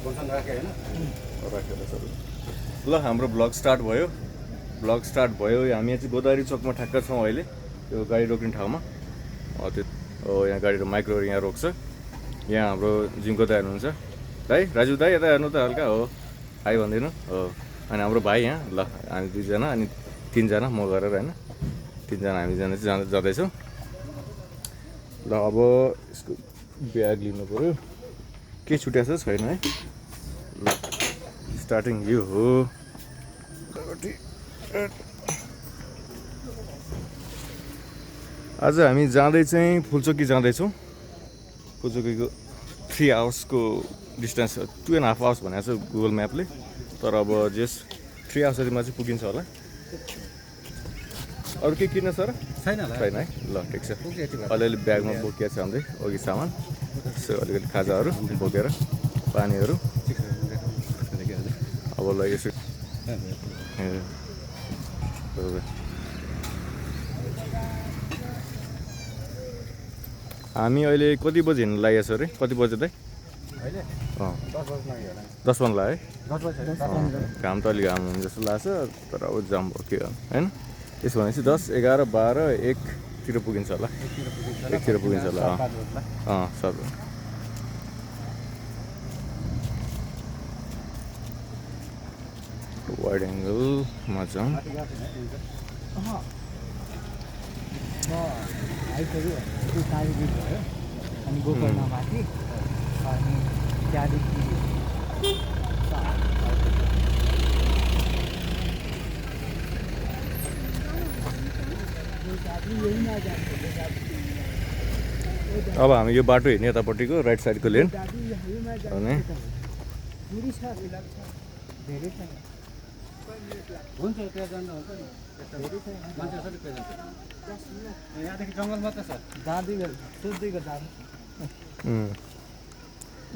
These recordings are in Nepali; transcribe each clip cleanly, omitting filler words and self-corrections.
राखेर सर ल हाम्रो ब्लग स्टार्ट भयो हामी चाहिँ गोदावरी चोकमा ठ्याक्क छौँ अहिले त्यो गाडी रोक्ने ठाउँमा त्यो यहाँ गाडी माइक्रो यहाँ रोक्छ यहाँ हाम्रो जिमको दाइ हुनुहुन्छ दाइ राजु दाइ यता हेर्नु त हल्का हो हाई भनिदिनु हो अनि हाम्रो भाइ यहाँ ल हामी दुईजना अनि तिनजना म गरेर होइन तिनजना हामीजना चाहिँ जाँदैछौँ ल अब यसको ब्याग लिनु पऱ्यो के छुट्याएको छ छैन है ल स्टार्टिङ यो हो आज हामी जाँदै चाहिँ फुलचोकी जाँदैछौँ फुलचोकीको 3 आवर्सको डिस्टेन्स 2.5 आवर्स भनेको छ गुगल म्यापले तर अब जस 3 आवर्समा चाहिँ पुगिन्छ होला अरू के किन्न सर छैन है ल ठिक छ अलिअलि ब्यागमा बोकिया छ हाम्रै अघि सामान यसो अलिकति खाजाहरू बोकेर पानीहरू अब ल यसो हामी अहिले कति बजी हिँड्नु लागेको छ अरे कति बजे दाइ 10 बज्न लाग्यो है घाम त अलिक घाम हुन्छ जस्तो लाग्छ तर अब जाम भयो के होइन त्यसो भनेपछि 10, 11, 12, 1तिर पुगिन्छ होला 1तिर पुगिन्छ होला सर वाइड एङ्गलमा जाउँ अनि गोकर्ण माथि अनि त्यहाँदेखि अब हामी यो बाटो हिँड्ने यतापट्टिको राइट साइडको लेन अनि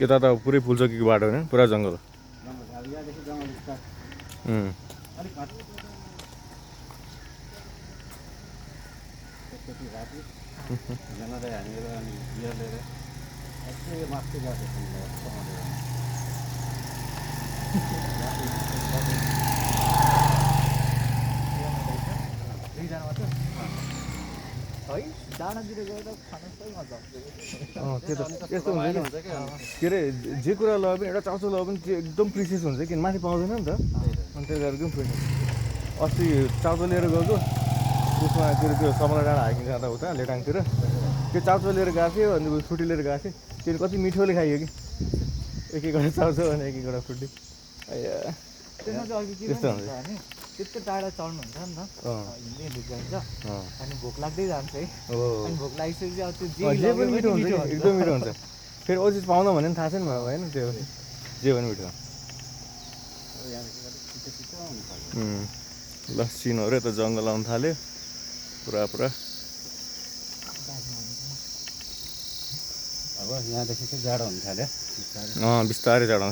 यता त पुरै फुलचोकीको बाटो होइन पुरा जङ्गल यस्तो हुन्छ के अरे जे कुरा लगायो पनि एउटा चाउचाउ लगायो पनि त्यो एकदम प्रिसियस हुन्छ किन माथि पाउँदैन नि त अनि त्यही भएर एकदम प्रिसियस अस्ति चाउचाउ लिएर गएको त्यसमा त्यो समला डाँडा हाइकिङ जाँदा उता लेटाङतिर त्यो चाउचाउ लिएर गएको थियो अनि फ्रुटी लिएर गएको थियो त्यो कति मिठोले खाइयो कि एक एकवटा चाउचाउ अनि एक एकवटा फ्रुटी त्यस्तो हुन्छ त्यस्तो टाढा चढ्नुहुन्छ नि त हिँड्दै जान्छ अनि भोक लाग्दै जान्छ है अनि भोक लागिसकेपछि अब त्यो जे पनि मिठो हुन्छ एकदम मिठो हुन्छ फेरि अझै पाउँदा भने पनि थाहा छैन होइन त्यो जे पनि मिठो ल सिनहरू यता जङ्गल आउनु थाल्यो पुरा अब यहाँदेखि चाहिँ जाडो हुन थाल्यो बिस्तारै जाडो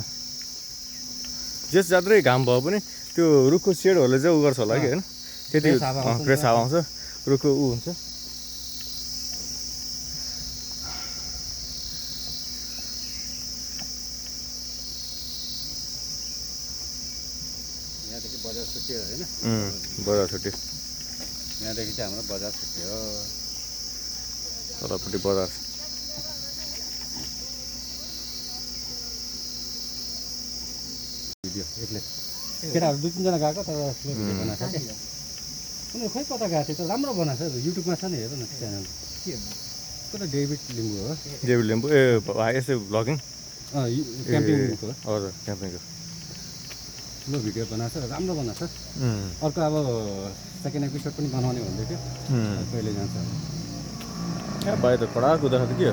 जेस जात्रै घाम भयो पनि त्यो रुखको सेडहरूले चाहिँ उ गर्छ होला कि होइन त्यति फ्रेस हावा आउँछ रुखको ऊ हुन्छ यहाँदेखि बजार छुट्टियो होइन बजार छुट्टियो यहाँदेखि चाहिँ हाम्रो बजार छुट्टियो तलपट्टि बजार एक्लै केटाहरू 2-3 जना गएको तर भिडियो बनाएको थियो उनीहरू खोइ कता गएको थियो त राम्रो बनाएको छ युट्युबमा छ नि हेर न च्यानल कता डेभिड लिम्बू हो डेभिड लिम्बू ए यसो भ्लगिङ क्याम्पिङको हजुर क्याम्पिङको ठुलो भिडियो बनाएको छ राम्रो बनाएको छ अर्को अब सेकेन्ड एपिसोड पनि बनाउने भन्दै थियो कहिले जान्छ बाहिर त कडा कुदाएको थियो के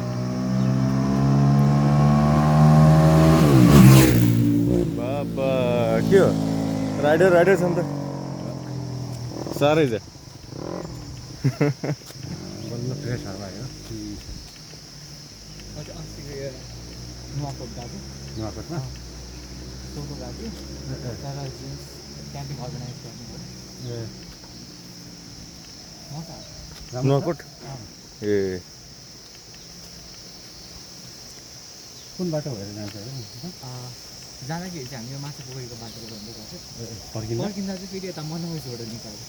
बाबा के हो राइडर छ नि त साह्रै छ बल्ल फ्रेस हावा आयो नुवाकोटमा क्याम्पिङ अर्गनाइज गर्ने नुवाकोट ए कुन बाटो भएर जान्छ जाँदाखेरि चाहिँ हामी यो माछा पोखरीको बाटोले भन्दै गएको फर्किँदा फर्किँदा चाहिँ फेरि यता मनोजबाट निकाल्यो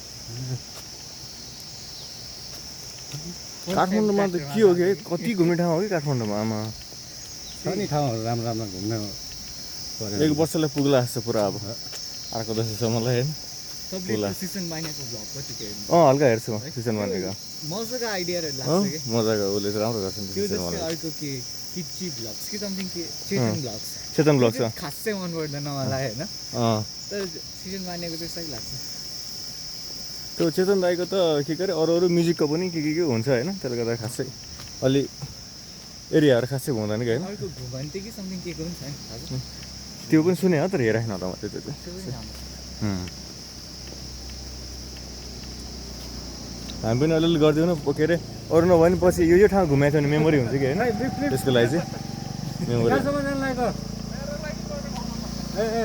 काठमाडौँमा त के हो कि कति घुम्ने ठाउँ हो कि काठमाडौँमा आमा छ नि ठाउँहरू राम्रो राम्रो घुम्न पऱ्यो। एक वर्षलाई पुग्ला जस्तो पुरा अब अर्को दसैँसम्मलाई होइन तपाईँले सिजन माइनाको भ्लग कतिको हेर्नु हल्का हेर्छु म सिजन वानदेखि मजाको आइडियाहरू लाग्छ कि मजाको उसले चाहिँ राम्रो गर्छ नि त्यो सिजन जस्तै वान अर्को के किच्ची भ्लग्स कि समथिङ के चेतन भ्लग्स चेतन ब्लग छ खासै मन पर्दैन मलाई होइन अँ तर सिजन मानेको चाहिँ सही लाग्छ त्यो चेतन दाईको त के अरे अरू अरू म्युजिकको पनि के हुन्छ होइन त्यसले गर्दा खासै अलि एरियाहरू खासै हुँदैन कि होइन अर्को घुमन्ते कि समथिङ के पनि छैन हजुर त्यो पनि सुने हो तर हेरेन त मात्रै त्यो त्यो पनि राम्रो हामी पनि अलिअलि गरिदिउँ न के अरे अरू नभए पनि पछि यो ठाउँ घुमाएको छ भने मेमोरी हुन्छ कि होइन त्यसको लागि चाहिँ मेमोरी कहाँसम्म जानु लागेको ए ए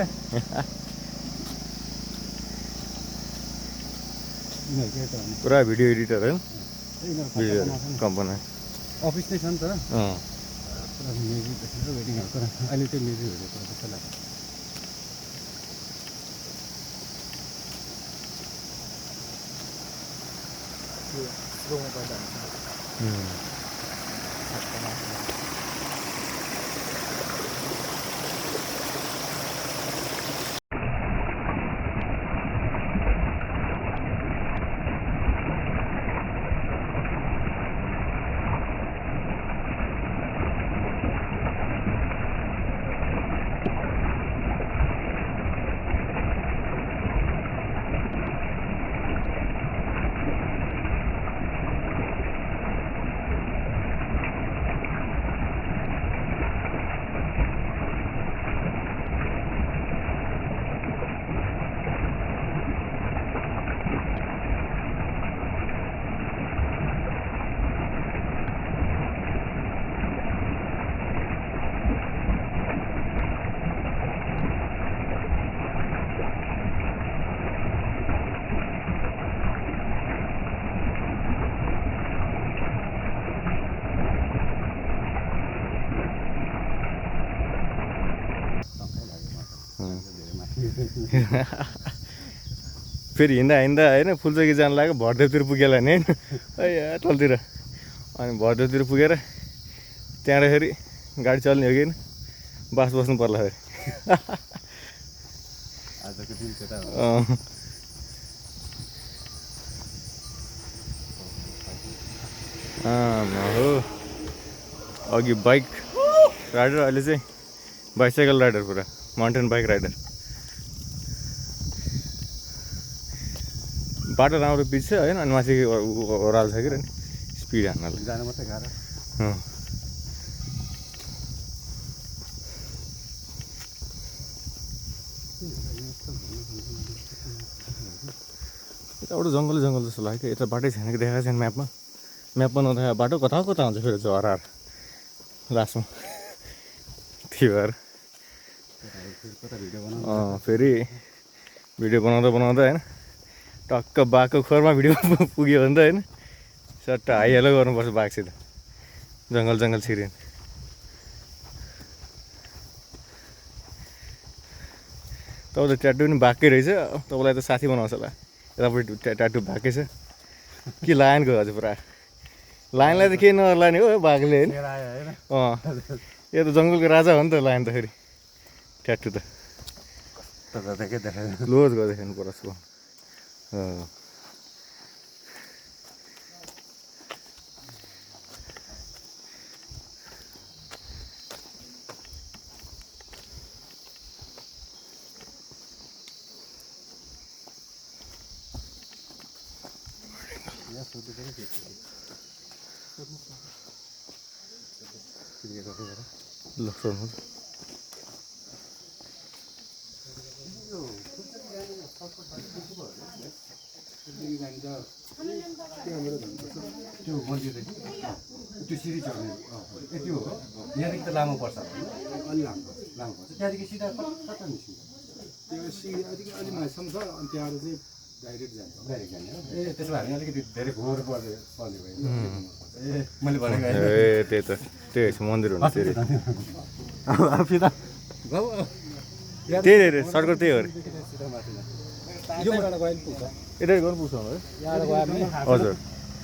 यिनीहरू के त भने पुरा भिडियो एडिटर होइन यिनीहरू भिडियो खतरनाक छ नि। कम्पनी अफिस नै छ नि त अँ पुरा म्युजिक वेडिङहरू तर अहिले चाहिँ म्युजिकहरू पुरा जस्तो लाग्छ। त्यो स्लोमा गर्दा हुन्छ फेरि हिँड्दा हिँड्दा होइन फुलचोकी जानु लाग्यो भरदेवतिर पुगेला नि होइन तलतिर अनि भरदेवतिर पुगेर त्यहाँबाट फेरि गाडी चल्ने हो कि बास बस्नु पर्ला फेरि आजको दिन त्यता हो अघि बाइक राइडर अहिले चाहिँ बाइसाइकल राइडर पुरा माउन्टेन बाइक राइडर बाटो राम्रो पिच छ होइन अनि माथि ओह्रालो छ कि स्पिड हान्नलाई जानु मात्रै गाह्रो यताबाट जङ्गल जङ्गल जस्तो लाग्यो यता बाटै छैन कि देखाएको छैन म्यापमा नदेखाएको बाटो कता कता हुन्छ फेरि हरार लास्टमा त्यही भएर फेरि भिडियो बनाउँदा होइन टक्क बाघको खोरमा भिडियो पुग्यो भने त होइन सट्ट हाइहेलो गर्नुपर्छ बाघसित जङ्गल जङ्गल छिर्यो तपाईँले ट्याटु पनि बाघकै रहेछ तपाईँलाई त साथी बनाउँछ होला यतापट्टि ट्याटु बाघकै छ के लायनको हजुर पुरा लायनलाई त केही नलाने हो बाघले होइन यो त जङ्गलको राजा हो नि त लायन त फेरि ट्याटु त क्लोज गरिदिनु पर्छ ल सोध्नु त्यो मन्दिर त्यो सिँढी चढ्ने त्यो हो यहाँदेखि त लामो पर्छ अलि लामो पर्छ त्यहाँदेखि सिधा कता निस्किन्छ त्यो सिँढी अलि माथिसम्म छ अनि त्यहाँबाट चाहिँ डाइरेक्ट जान्छ जाने हो ए त्यसो भए हामी अलिकति धेरै घोर पर्ने भयो ए मैले भनेको ए त्यही छ मन्दिर हुनु फेरि फिदा त्यही रे सर्टकट त्यही हो अरे सिधा माथि यताबाट गयो भने पुग्छ यतै गर्नु पुग्छ होला है यहाँबाट गयो भने हजुर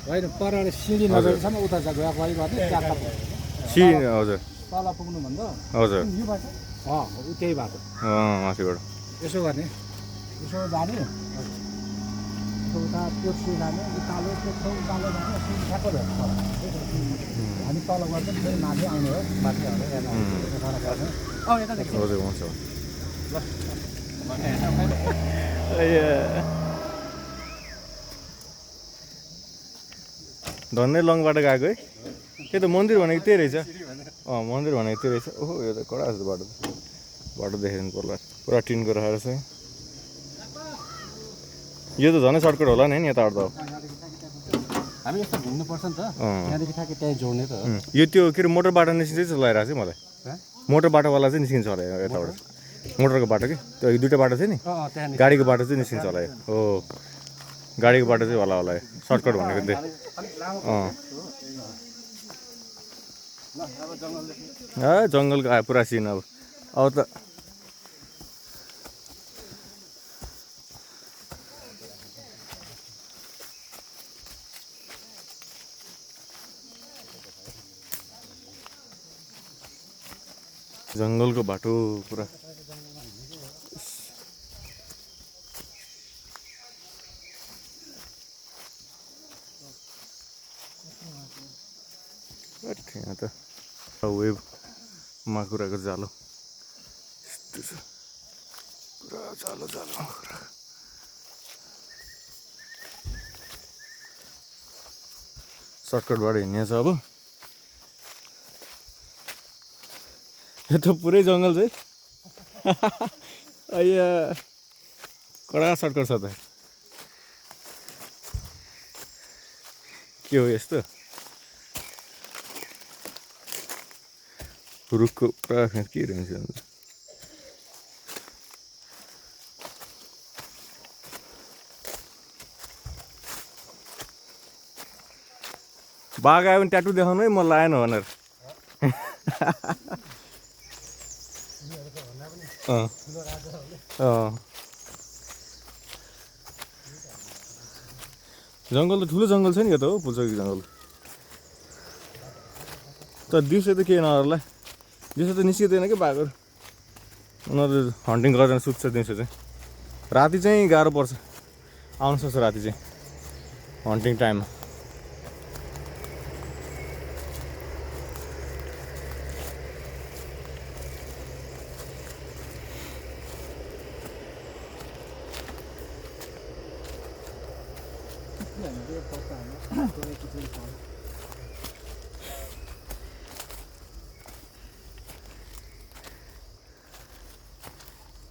होइन परबाट सिँढी नगरेसम्म उता गयो गयो भने चारवटा पुग्छ हजुर तल पुग्नुभन्दा हजुर यो बाटो ऊ त्यही बाटो माथिबाट यसो गर्ने यसो जाने उता त्यो जाने उकालो त्यो उकालो जाने ठ्याक्क भेट्छ हामी तल गर्छौँ फेरि माथि आउने हो माथि आउने यता देख्छ हजुर हुन्छ धन्नै लङ बाटो गएको है त्यही त मन्दिर भनेको त्यही रहेछ मन्दिर भनेको त्यही रहेछ ओहो यो त कडा छ बाटो बाटो देखेर पर्ला पुरा टिनको राखेर छ यो त झनै सर्टकट होला नि यताबाट त हामी यस्तो घुम्नुपर्छ नि त त्यहाँदेखि ठ्याक्कै त्यहीँ जोड्ने त यो त्यो के अरे मोटर बाटो निस्किन्छ जस्तो लागिरहेको छ मलाई मोटर बाटोवाला चाहिँ निस्किन्छ होला यताबाट मोटरको बाटो कि त्यो दुइटा बाटो थियो नि त्यहाँ गाडीको बाटो चाहिँ निस्किन्छ होला यो हो गाडीको बाटो चाहिँ होला होला सर्टकट भनेको त्यही जङ्गलको आयो पुरा सिन अब त जङ्गलको बाटो पुरा यहाँ त वेब माकुराको जालो यस्तो छ पुरा जालो जालो माकुरा सर्टकटबाट हिँड्ने छ अब यो त पुरै जङ्गल चाहिँ अಯ್या कडा सर्टकट छ त के हो यस्तो रुखको पुरा के रहन्छ बाघ आयो भने ट्याटु देखाउनु है म लाएन भनेर जङ्गल त ठुलो जङ्गल छ नि यो त हो पुल्चोकी जङ्गल तर दिउँसो त के यिनीहरूलाई दिउँसो त निस्किँदैन कि बाघहरू उनीहरू हन्टिङ गर्दैन सुत्छ दिउँसो चाहिँ राति चाहिँ गाह्रो पर्छ आउनु सक्छ राति चाहिँ हन्टिङ टाइममा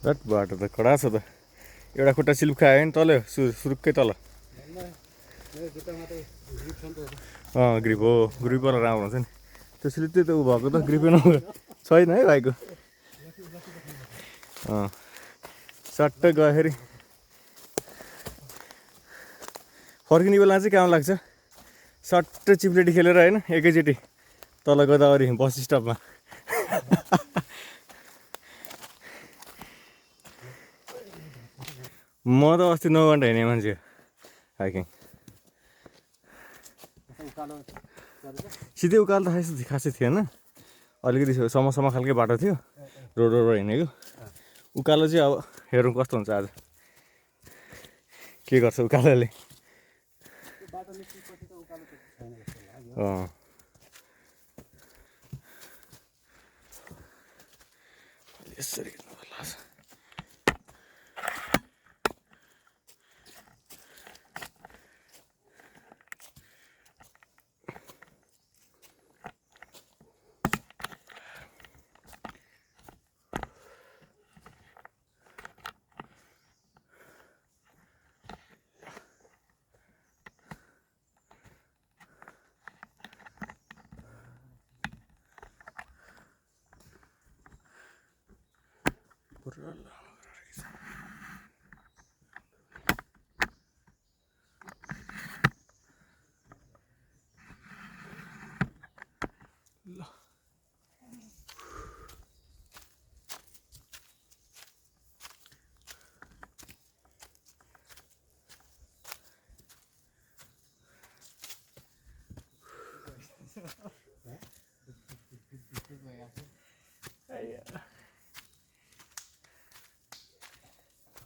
रट बाटो त कडा छ त एउटा खुट्टा सिल्प खायो भने तल सुरुक्कै तल ग्रिप हो ग्रिपवाला राम्रो हुन्छ नि त्यो स्लिप त ऊ भएको त ग्रिपै नभएको छैन है भाइको सट्ट गएखेरि फर्किने बेला चाहिँ काम लाग्छ सट्ट चिप्लेटी खेलेर होइन एकैचोटि तल गोदावरी बस स्टपमा म त अस्ति 9 घन्टा हिँडेँ मान्छे हाइकिङ सिधै उकालो त खासै थिएन अलिकति समसम्म खालकै बाटो थियो रोड हिँडेको उकालो चाहिँ अब हेरौँ कस्तो हुन्छ आज के गर्छ उकालोले यसरी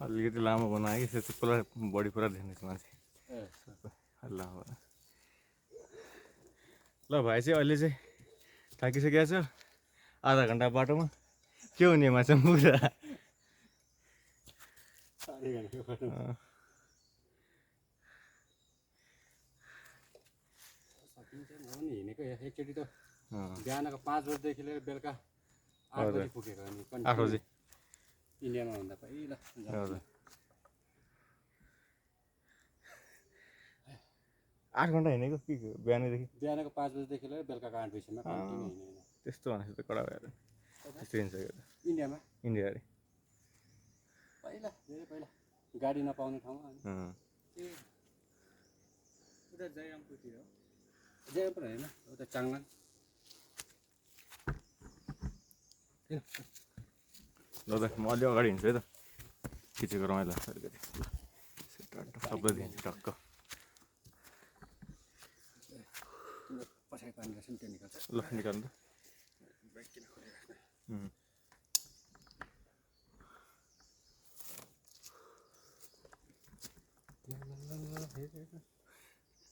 अलिकति लामो बनायो कि त्यो पुरा बडी पुरा देख्ने मान्छे लामो बनायो। ल भाइ चाहिँ अहिले चाहिँ थाकिसकेको छ, आधा घन्टा बाटोमा के हुने माछा पुग्दा हिँडेको एकचोटि त बिहानको 5 बजीदेखि लिएर बेलुका 8 बजी पुगेको अनि 8 बजी इन्डियामा भन्दा पहिला। हजुर 8 घन्टा हिँडेको कि बिहानैदेखि? बिहानको 5 बजीदेखि लिएर बेलुकाको 8 बजीसम्म कन्टिन्यू हिँडेको। त्यस्तो भनेपछि त कडा भएर त्यस्तो हिँडिसक्यो त इन्डियामा इन्डिया अरे पहिला धेरै पहिला गाडी नपाउने ठाउँमा अनि उता जयरामपुरतिर हो। जयपुर होइन उता चाङलाङ। ल त म अलि अगाडि हिँड्छु है त, खिचेको रमाइलो लाग्छ अलिकति। सबै दिन्छु टक्क। पछाडि पानी रहेछ नि त्यो निकाल्छ। ल निकाल्नु त। ब्रेक किन खोलिराख्ने।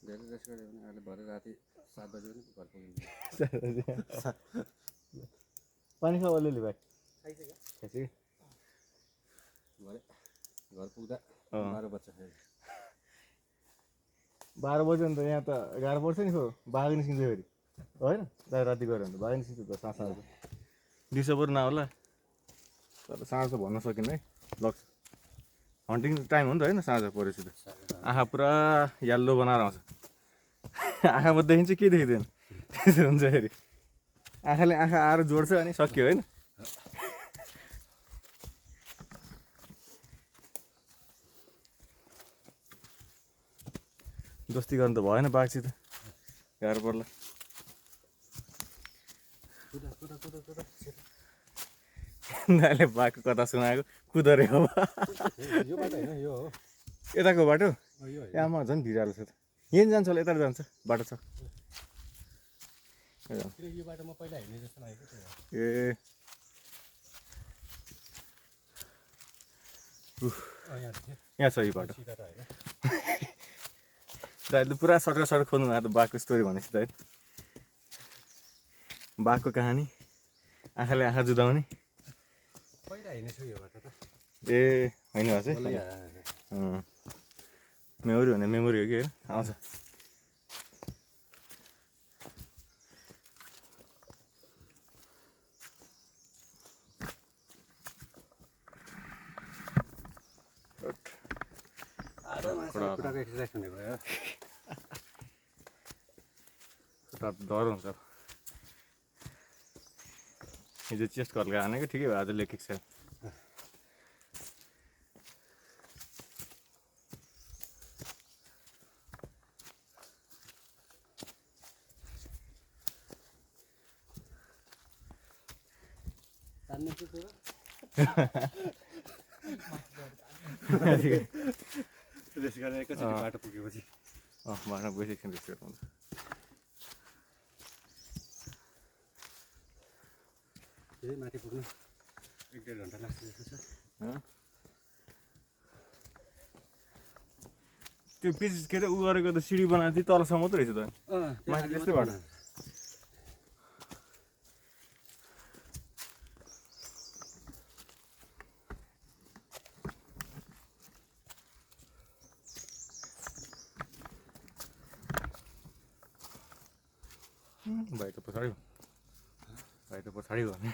धेरै रेस्ट गऱ्यो भने अहिले भरे राति 7 बजी पनि घर पुगिन्छ। पानी खाऊ अलिअलि भाइ। खाइसक्यो? खाइसक्यो? भरे घर पुग्दा 12 बज्छ। 12 बज्यो भने त यहाँ त गाह्रो पर्छ नि, खो बाघ निस्किन्छ फेरि होइन? राति गऱ्यो भने त बाघ निस्किन्छ त साँझ साँझ। दिउँसो बरु नहोला, तर साँझ त भन्न सकिन्न है। लग्छ हन्टिङ टाइम हो नि त होइन? साँझ परेपछि त आँखा पुरा यल्लो बनाएर आउँछ। आँखामा देखिन्छ के देखिँदैन, त्यसो हुन्छ फेरि। आँखाले आँखा आएर जोड्छ अनि सक्यो होइन? दोस्ती गर्नु त भएन बाघसित, गाह्रो पर्ला। नाले बाघको कथा सुनाएको कुदरे हो यो बाटो होइन यो हो। यताको बाटो यो आमा झन् भिरालो छ त। यहीँ जान्छ होला, यता जान्छ बाटो छ। किनकि यो बाटो म पहिला हिँड्ने जस्तो लागेको थियो। ए यहाँ छ यो बाटो। सिधा त होइन। दाइले पुरा सटक सटक खोज्नु भएको त बाघको स्टोरी भनेपछि दाइ। बाघको कहानी, आँखाले आँखा जुदाउने। पहिला हिँडेछु यो बाटो त। ए होइन चाहिँ मेमोरी भने मेमोरी हो कि होइन? आउँछ। खुट्टाको एक्सर्साइज हुने भयो। खुट्टा डर हुन्छ। हिजो चेस्ट घरको हानेको ठिकै भयो, आज लेग एक्सर्साइज। तान्ने छु त्यो रेस्ट गरेर एकैचोटि बाटो पुगेपछि बाटो गइसकेको रेस्ट गर्नु। फेरि माथि पुग्नु 1-1.5 घन्टा लाग्छ जस्तो छ। त्यो पिच के अरे उ गरेको त सिडी बनाएको थियो तलसम्म मात्रै रहेछ त। माथि त्यस्तै बाटो। भाइ त पछाडि हो, भाइ त पछाडि हो भने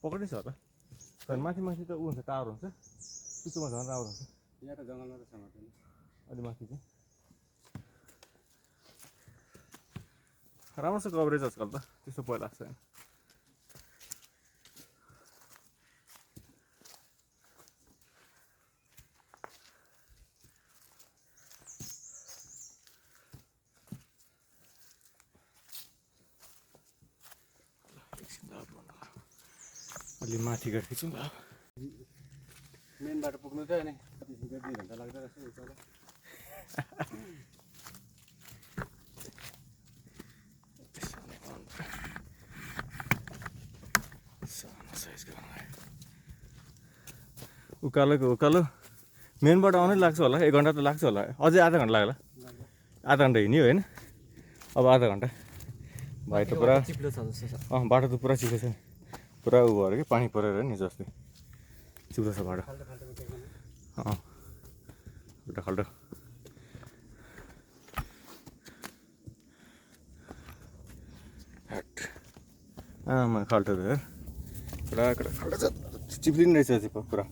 पक्रिन्छ होला। तर माथि माथि त ऊ हुन्छ, टावर हुन्छ, पिछोमा झन् राम्रो हुन्छ। यहाँ त जङ्गलमा त समात्दैन। अलि माथि चाहिँ राम्रो छ कभरेज आजकल त, त्यस्तो पहिला छैन। अलि माथि गएर खिचौँ ल मेन बाटो पुग्नु चाहिँ अनि 2 घन्टा लाग्दो रहेछ उकालो सानो साइजको उकालो मेनबाट आउनै लाग्छ होला 1 घन्टा त लाग्छ होला अझै आधा घन्टा लाग्ला आधा घन्टा हिँड्यो होइन अब आधा घन्टा भाइ त पुरा चिप्लो छ जस्तो छ बाटो त पुरा चिप्लो छ पुरा उ भयो कि पानी परेर नि जस्तै चिप्लो छ बाटो खाल्टो आमा खाल्टो हेर पुरा खाल्टो छ चिप्लिने रहेछ पुरा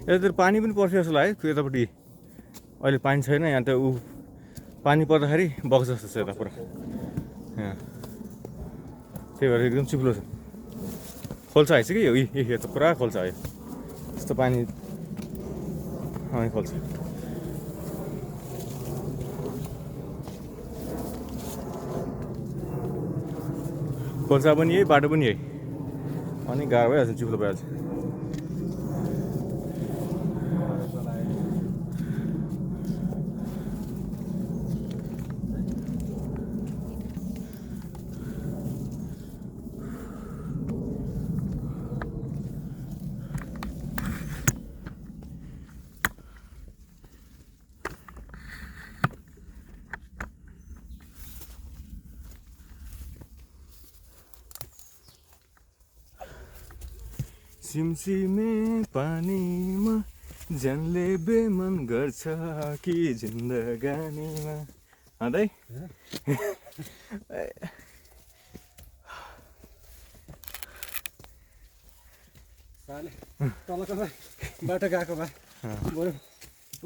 यतातिर पानी पनि पर्छ जस्तो लाग्यो यतापट्टि अहिले पानी छैन यहाँ त पानी पर्दाखेरि बग्छ जस्तो छ यता पुरा यहाँ त्यही भएर एकदम चिप्लो छ खोल्सा आइसक्यो कि यो त पुरा खोल्सा आयो यस्तो पानी खोल्छ खोल्सा पनि यही बाटो पनि यही अनि गाह्रो भइहाल्छ चिप्लो भइहाल्छ सिमसिमे पानीमा जनले बेमन गर्छ कि जिन्दगानीमा हादै साले तलको भाइ बाटो गएको भाइ बरु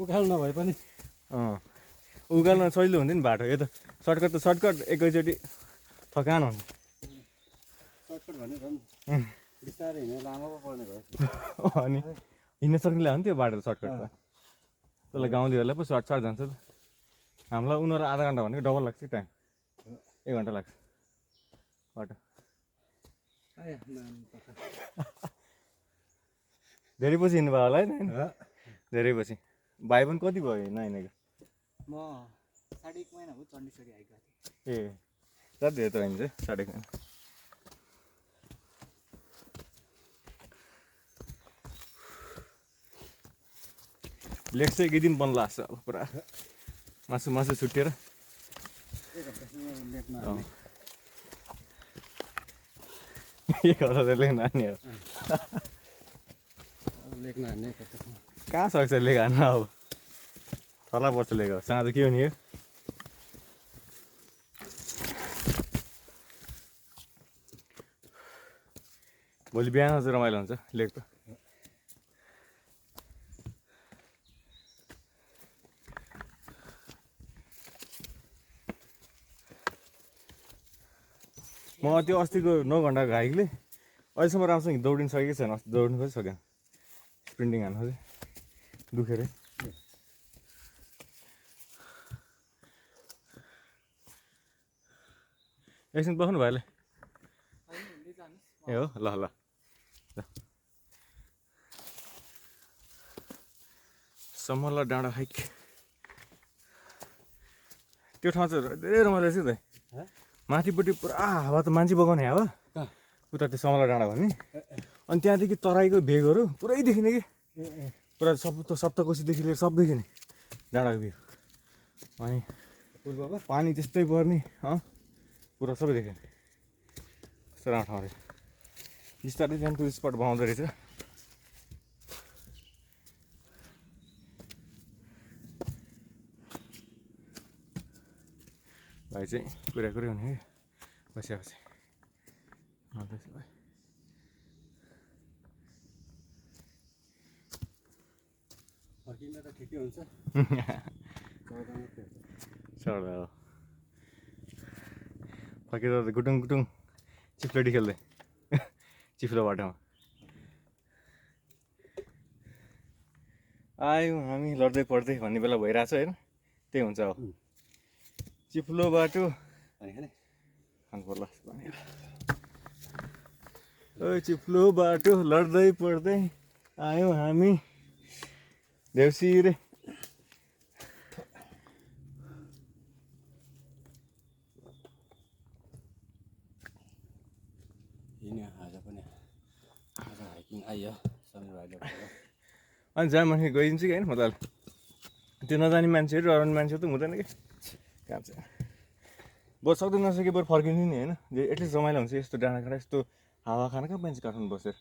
उकालो नभए पनि उकाल्न सजिलो हुन्थ्यो नि बाटो यो त सर्टकट एकैचोटि थकान हुन्छ सर्टकट भने झन् बिस्तारै हिँडेर लामो पो पर्ने भयो अनि हिँड्न सक्नेलाई हो नि त्यो बाटो सर्टकटमा त्यसलाई गाउँलेहरूलाई पो सर्ट जान्छ त हामीलाई उनीहरू आधा घन्टा भनेको डबल लाग्छ टाइम 1 घन्टा लाग्छ बाटो धेरै पछि हिँड्नु भयो होला है धेरै पछि भाइ पनि कति भयो नहिँडेको म 1.5 महिना भयो चण्डीसरी आइगएको थिएँ ए जति धेरै त हिँड्छ 1.5 महिना लेख चाहिँ एक दिन बन्द लाग्छ अब पुरा मासु छुट्टिएर एक हप्ता त लेख्न हान्ने हो लेख्न हान्ने कहाँ सक्छ लेख हान्न अब थला पर्छ लेख साँझ के हो नि यो भोलि बिहान चाहिँ रमाइलो हुन्छ लेख त म त्यो अस्तिको 9 घन्टाको हाइकले अहिलेसम्म राम्रोसँग दौडिन सकेको छैन अस्ति दौड्नु पनि सकेन स्प्रिन्टिङ हान्नु चाहिँ दुखेर एकछिन बस्नु भाइले ए हो ल समला डाँडा हाइक त्यो ठाउँ चाहिँ धेरै रमाइलो रहेछ त माथिपट्टि पुरा हावा त मान्छे बगाउने हावा उता त्यो समला डाँडा भन्ने अनि त्यहाँदेखि तराईको भेगहरू पुरै देखिने कि पुरा सप्तकोशीदेखि लिएर सब देखिने डाँडाको भ्यू अनि पानी त्यस्तै पर्ने पुरा सबै देखिने यस्तो राम्रो ठाउँ रहेछ बिस्तारै त्यहाँ टुरिस्ट स्पट बनाउँदो रहेछ भाइ चाहिँ कुरा हुने बसिया फर्किँदा त ठिकै हुन्छ चढ्दा हो फर्किँदा त गुटुङ चिप्लेटी खेल्दै चिप्लो बाटोमा आयौँ हामी लड्दै पढ्दै भन्ने बेला भइरहेछ होइन त्यही हुन्छ अब चिप्लो बाटो खानु पर्ला भनेर चिप्लो बाटो लड्दै पड्दै आयौँ हामी देउसिरे हिँड्यो आज पनि आज हाइकिङ आइयो समीर भाइले भनेर अनि जहाँ माथि गइदिन्छु कि होइन मजाले त्यो नजाने मान्छेहरू अरू मान्छे त हुँदैन कि कहाँ चाहिँ बरु सक्दै नसके बरु फर्किनु नि होइन एटलिस्ट रमाइलो हुन्छ यस्तो डाँडा काँडा यस्तो हावा खान कहाँ पाइन्छ काठमाडौँ बसेर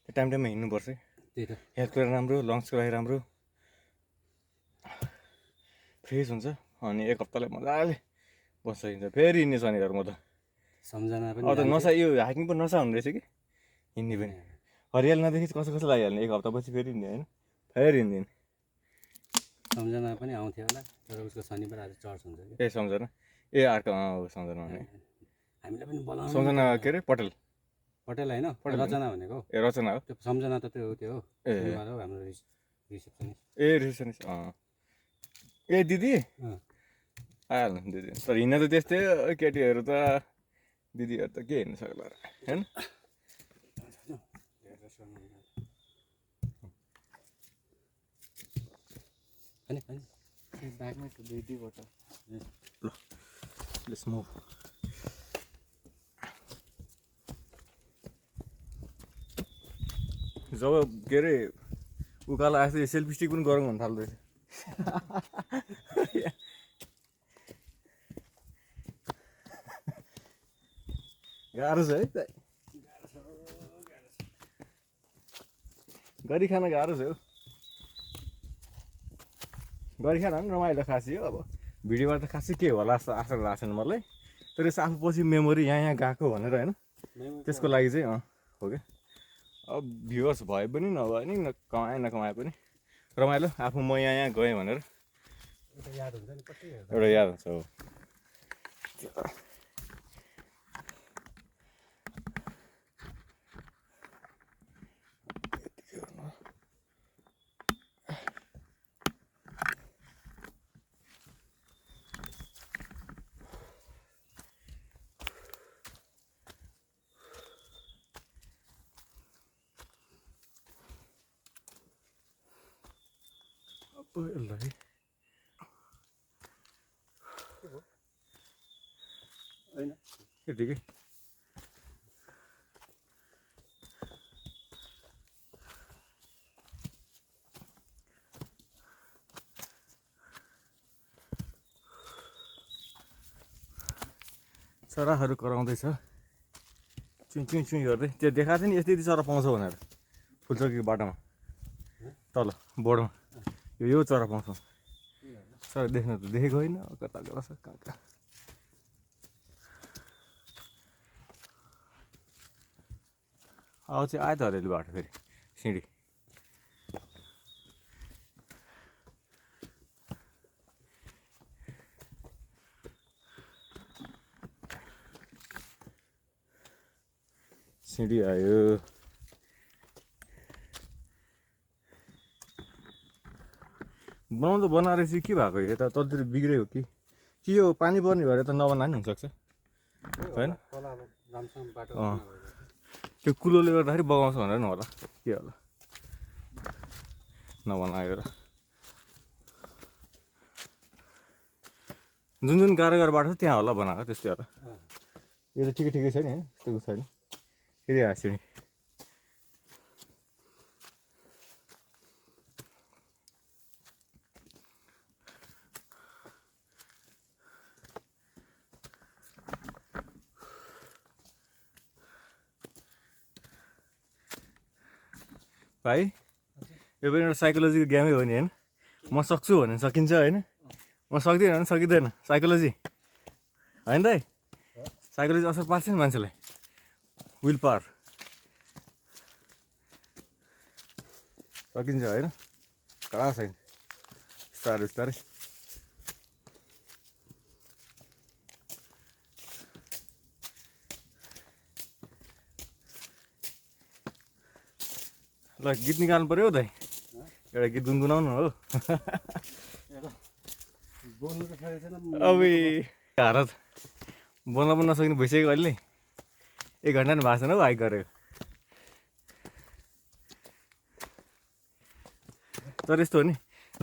त्यो टाइममा हिँड्नुपर्छ त्यही त हेल्थको लागि राम्रो लङ्सको लागि राम्रो फ्रेस हुन्छ अनि एक हप्तालाई मजाले बस्छ हिँड्छ फेरि हिँड्ने शनिबार म त सम्झना पनि अब त नसा यो हाइकिङ पनि नसा हुने रहेछ कि हिँड्ने पनि हरियाली नदेखि कसो कसो लागिहाल्ने एक हप्तापछि फेरि हिँड्ने होइन फेरि हिँड्दिन सम्झना पनि आउँथ्यो होला तर उसको शनिबार आज चर्च हुन्छ कि ए सम्झना ए अर्को सम्झना भने हामीले पनि बोलाउनु सम्झना के अरे पटेल पटेल होइन रचना भनेको ए रचना हो त्यो सम्झना त त्यो हो ए। शनिबार हो हाम्रो रिसेप्सनिस्ट ए रिसेप्सनिस्ट ए दिदी आइहाल्नु दिदी तर हिँड्न त त्यस्तै हो केटीहरू त दिदीहरू त के हिँड्नु सक्ला र होइन ब्यागमा छ 2 बोतल ल लेट्स मुभ जब के अरे उकालो आएछ सेल्फी स्टिक पनि गरौँ भन्नु थाल्दो रहेछ गाह्रो छ है गरी खान गाह्रो छ हौ गरी खान पनि रमाइलो खासै हो अब भिडियोबाट त खासै के होला जस्तो आशा लाग्छ नि मलाई तर यसो आफू पछि मेमोरी यहाँ गएको भनेर होइन त्यसको लागि चाहिँ हो क्या अब भ्युवर्स भए पनि नभए नि कमाए नकमाए पनि रमाइलो आफू म यहाँ गएँ भनेर एउटा याद हुन्छ नि कति एउटा याद हुन्छ हो यसलाई होइन के ठिकै चराहरू कराउँदैछ चुई चुई चुई गर्दै त्यो देखाएको थियो नि यस्तै यति चरा पाउँछ भनेर फुलचोकीको बाटोमा तल बोर्डमा यो चरा पाउँछ चरा देख्न त देखेको होइन कता कता छ कहाँ कहाँ अब चाहिँ आयो त हरेली बाटो फेरि सिँढी सिँढी आयो बनाउँदा बनाएर चाहिँ के भएको यता तलतिर बिग्रियो कि यो पानी पर्ने भएर त नबनाए पनि हुनसक्छ होइन तल अब राम्रोसँग बाटो त्यो कुलोले गर्दाखेरि बगाउँछ भनेर नि होला के होला नबनाएर जुन जुन गाह्रो गाह्रो बाटो छ त्यहाँ होला बनाएको त्यस्तै होला यो त ठिकै ठिकै छ नि होइन त्यस्तो छैन फेरि हाँस्यो नि भाइ यो पनि एउटा साइकोलोजीको गेमै हो नि होइन म सक्छु भने सकिन्छ होइन म सक्दिनँ भने सकिँदैन साइकोलोजी होइन दाइ साइकोलोजी असर पार्छ नि मान्छेलाई विल पावर सकिन्छ होइन कडा छैन बिस्तारै बिस्तारै ल गीत निकाल्नु पऱ्यो दाइ एउटा गीत गुनगुनाउनु हो बोल्नु त सकेको छैन अबे हारत बोल्न पनि नसक्ने भइसक्यो अहिले 1 घन्टा नि भएको छैन हौ हाइक गरेको तर यस्तो हो नि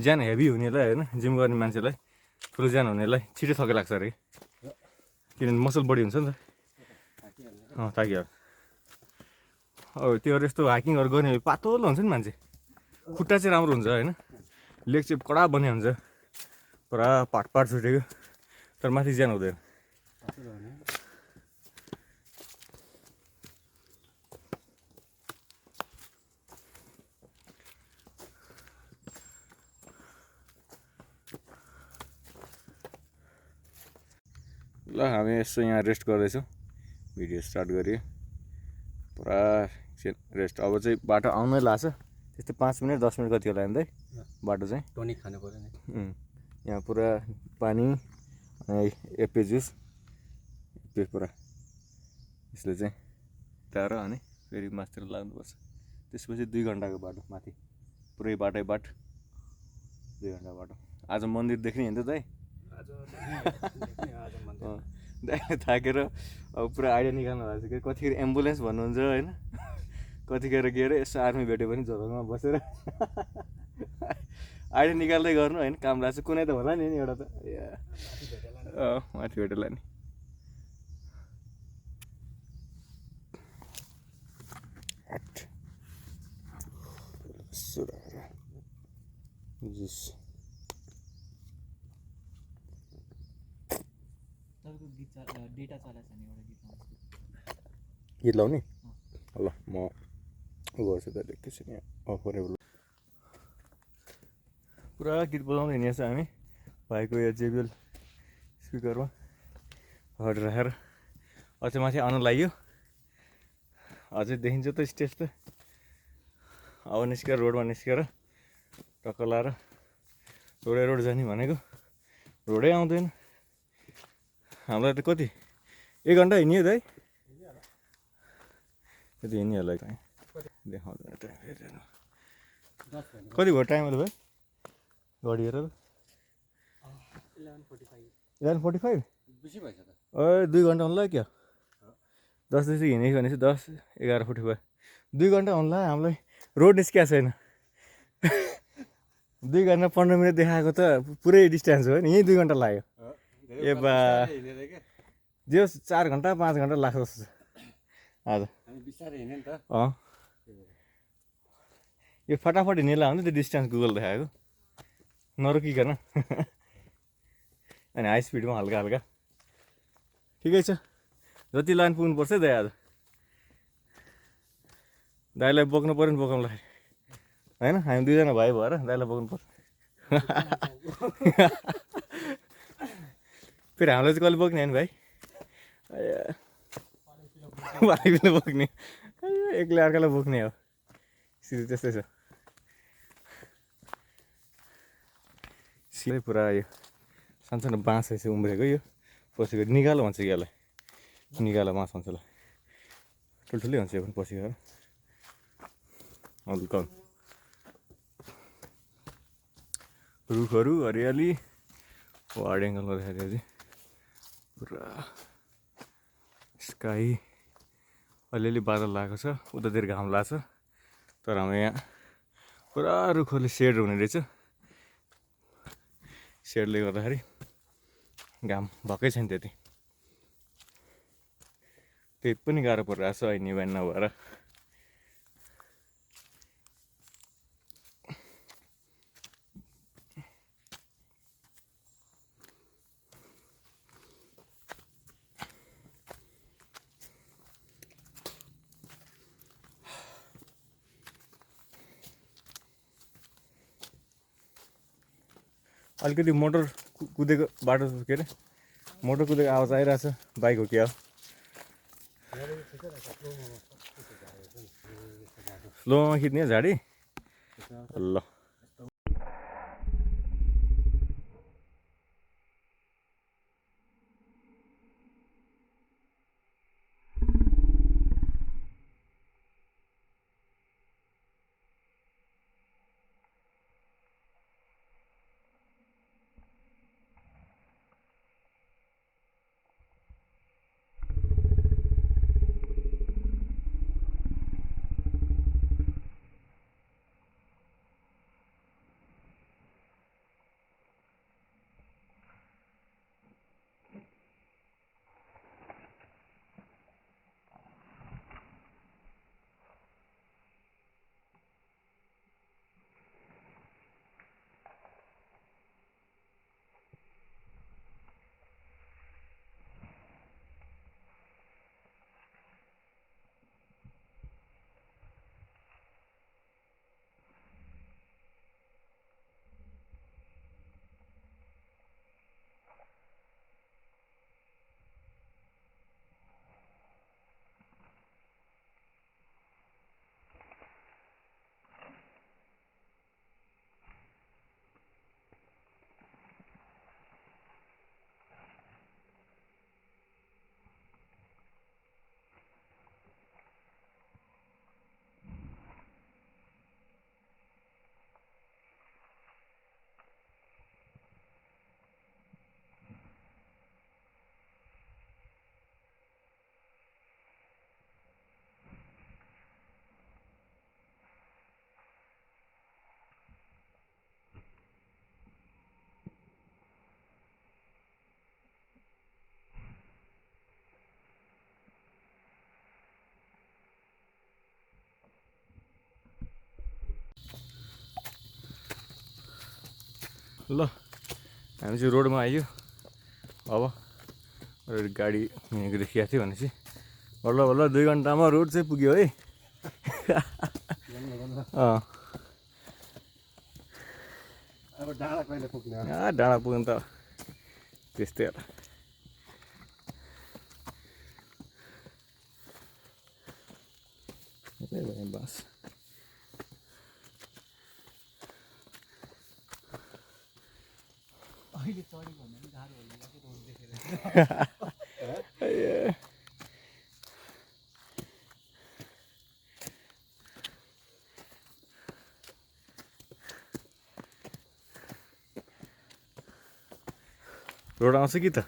ज्यान हेभी हुनेलाई होइन जिम गर्ने मान्छेलाई ठुलो ज्यान हुनेलाई छिटो थके लाग्छ अरे किनभने मसल बडी हुन्छ नि त ताकिहाल्छ अब त्योहरू यस्तो हाइकिङहरू गर्ने पातलो हुन्छ नि मान्छे खुट्टा चाहिँ राम्रो हुन्छ होइन लेग चाहिँ कडा बने हुन्छ पुरा पाट छुटेको तर माथि ज्यान हुँदैन ल हामी यसो यहाँ रेस्ट गर्दैछौँ भिडियो स्टार्ट गरियो पुरा रेस्ट अब चाहिँ बाटो आउनै लाग्छ त्यस्तै 5 मिनट 10 मिनट कति होला है बाटो चाहिँ टनिक खानु पर्यो नि यहाँ पुरा पानी अनि एप्पल जुस पुरा यसले चाहिँ टाढो अनि फेरि मासतिर लाग्नुपर्छ त्यसपछि 2 घन्टाको बाटो माथि पुरै बाटै बाट 2 घन्टा बाटो आज मन्दिर देख्ने हिँड्दै दाइ दाइले थाकेर अब पुरा आइडिया निकाल्नु भएको छ कि कतिखेर एम्बुलेन्स भन्नुहुन्छ होइन कतिखेर के अरे यसो आर्मी भेट्यो भने झोलमा बसेर आइडिया निकाल्दै गर्नु होइन काम लाग्छ कुनै त होला नि एउटा त माथि भेटेला नि जुस डेटा चलाएको छ नि एउटा गीत लाउने ल म गर्छु त एकैछिन यहाँ अफोरेबल पुरा गीत बजाउँदै हिँडेको छ हामी भाइको यो जेबिएल स्पिकरमा हट राखेर अझै माथि आउनु लाग्यो अझै देखिन्छ त स्टेज त अब निस्केर रोडमा निस्केर टक्क लाएर रोड जाने भनेको रोडै आउँदैन हामीलाई त कति 1 घन्टा हिँड्यो दाइ कति हिँडिहाल्यो कहीँ देखाउँदैन टाइम कति भयो टाइम अहिले भाइ घडी हेरेर 11:45 बेसी भएछ त 2 घन्टा हुनु लाग्यो क्या 10 बजी हिँडेको भने चाहिँ 11:45 2 घन्टा हुनु लाग्यो हामीलाई रोड निस्किएको छैन 2 घन्टा 15 मिनट देखाएको त पुरै डिस्टेन्स हो नि यहीँ 2 घन्टा लाग्यो ए बा जो 4 घन्टा 5 घन्टा लाग्छ जस्तो छ आज बिस्तारै हिँड्यो नि त यो फटाफट हिँड्नेलाई हो नि त्यो डिस्टेन्स गुगल देखाएको नरोकिकन अनि हाई स्पिडमा हल्का हल्का ठिकै छ जति लाइन पुग्नुपर्छ दाइ आज दाइलाई बोक्नु पऱ्यो नि बोकाउनुलाई होइन हामी 2 जना भाइ भएर दाइलाई बोक्नु पर्छ फेरि हामीलाई चाहिँ कहिले बोक्ने होइन भाइ भाइले बोक्ने एक्लै अर्कालाई बोक्ने हो सिधै त्यस्तै छ सिधै पुरा यो सानसानो बाँस चाहिँ उम्रेको यो पसेको निगालो भन्छ कि यसलाई निगालो बाँस भन्छ यसलाई ठुल्ठुलै हुन्छ यो पनि पछि गएर हल्का रुखहरू हरियाली वार्ड एङ्गलमा देखाइदियो चाहिँ पुरा स्काई अलिअलि बादल लागेको छ उतातिर घाम लाग्छ तर हाम्रो यहाँ पुरा रुखहरूले सेड हुने रहेछ सेडले गर्दाखेरि घाम भएकै छैन त्यति त्यही पनि गाह्रो परिरहेको छ अहिले बिहान नभएर अलिकति मोटर कुदेको बाटो के अरे मोटर कुदेको आवाज आइरहेछ बाइक हो क्या स्लोमा खिच्ने झाडी ल ल हामी चाहिँ रोडमा आइयो अब गाडी यहाँको देखिएको थियो भनेपछि बल्ल बल्ल 2 घन्टामा रोड चाहिँ पुग्यो है अब डाँडा कहिले पुग्ने हो? डाँडा पुग्नु त त्यस्तै होला बास अहिले चढेको भन्दा पनि गाह्रो होला कि रोड देखेर रोड आउँछ कि त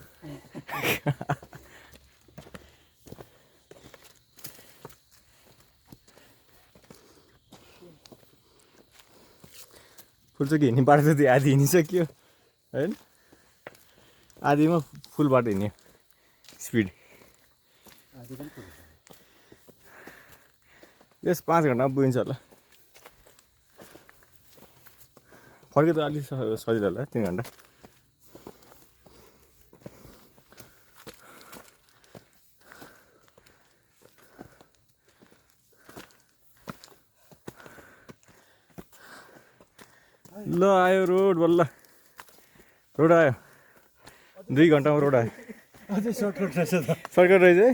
फुलचोकी हिँड्ने बाटो त आधी हिँडिसक्यो होइन आधीमा फुल बाटो हिँड्यो स्पिड यस 5 घन्टामा पुगिन्छ होला फर्के त अलिक सजिलो होला 3 घन्टा ल आयो रोड बल्ल रोड आयो 2 घन्टामा रोड आयो अझै सर्टकट रहेछ त सर्कट रहेछ है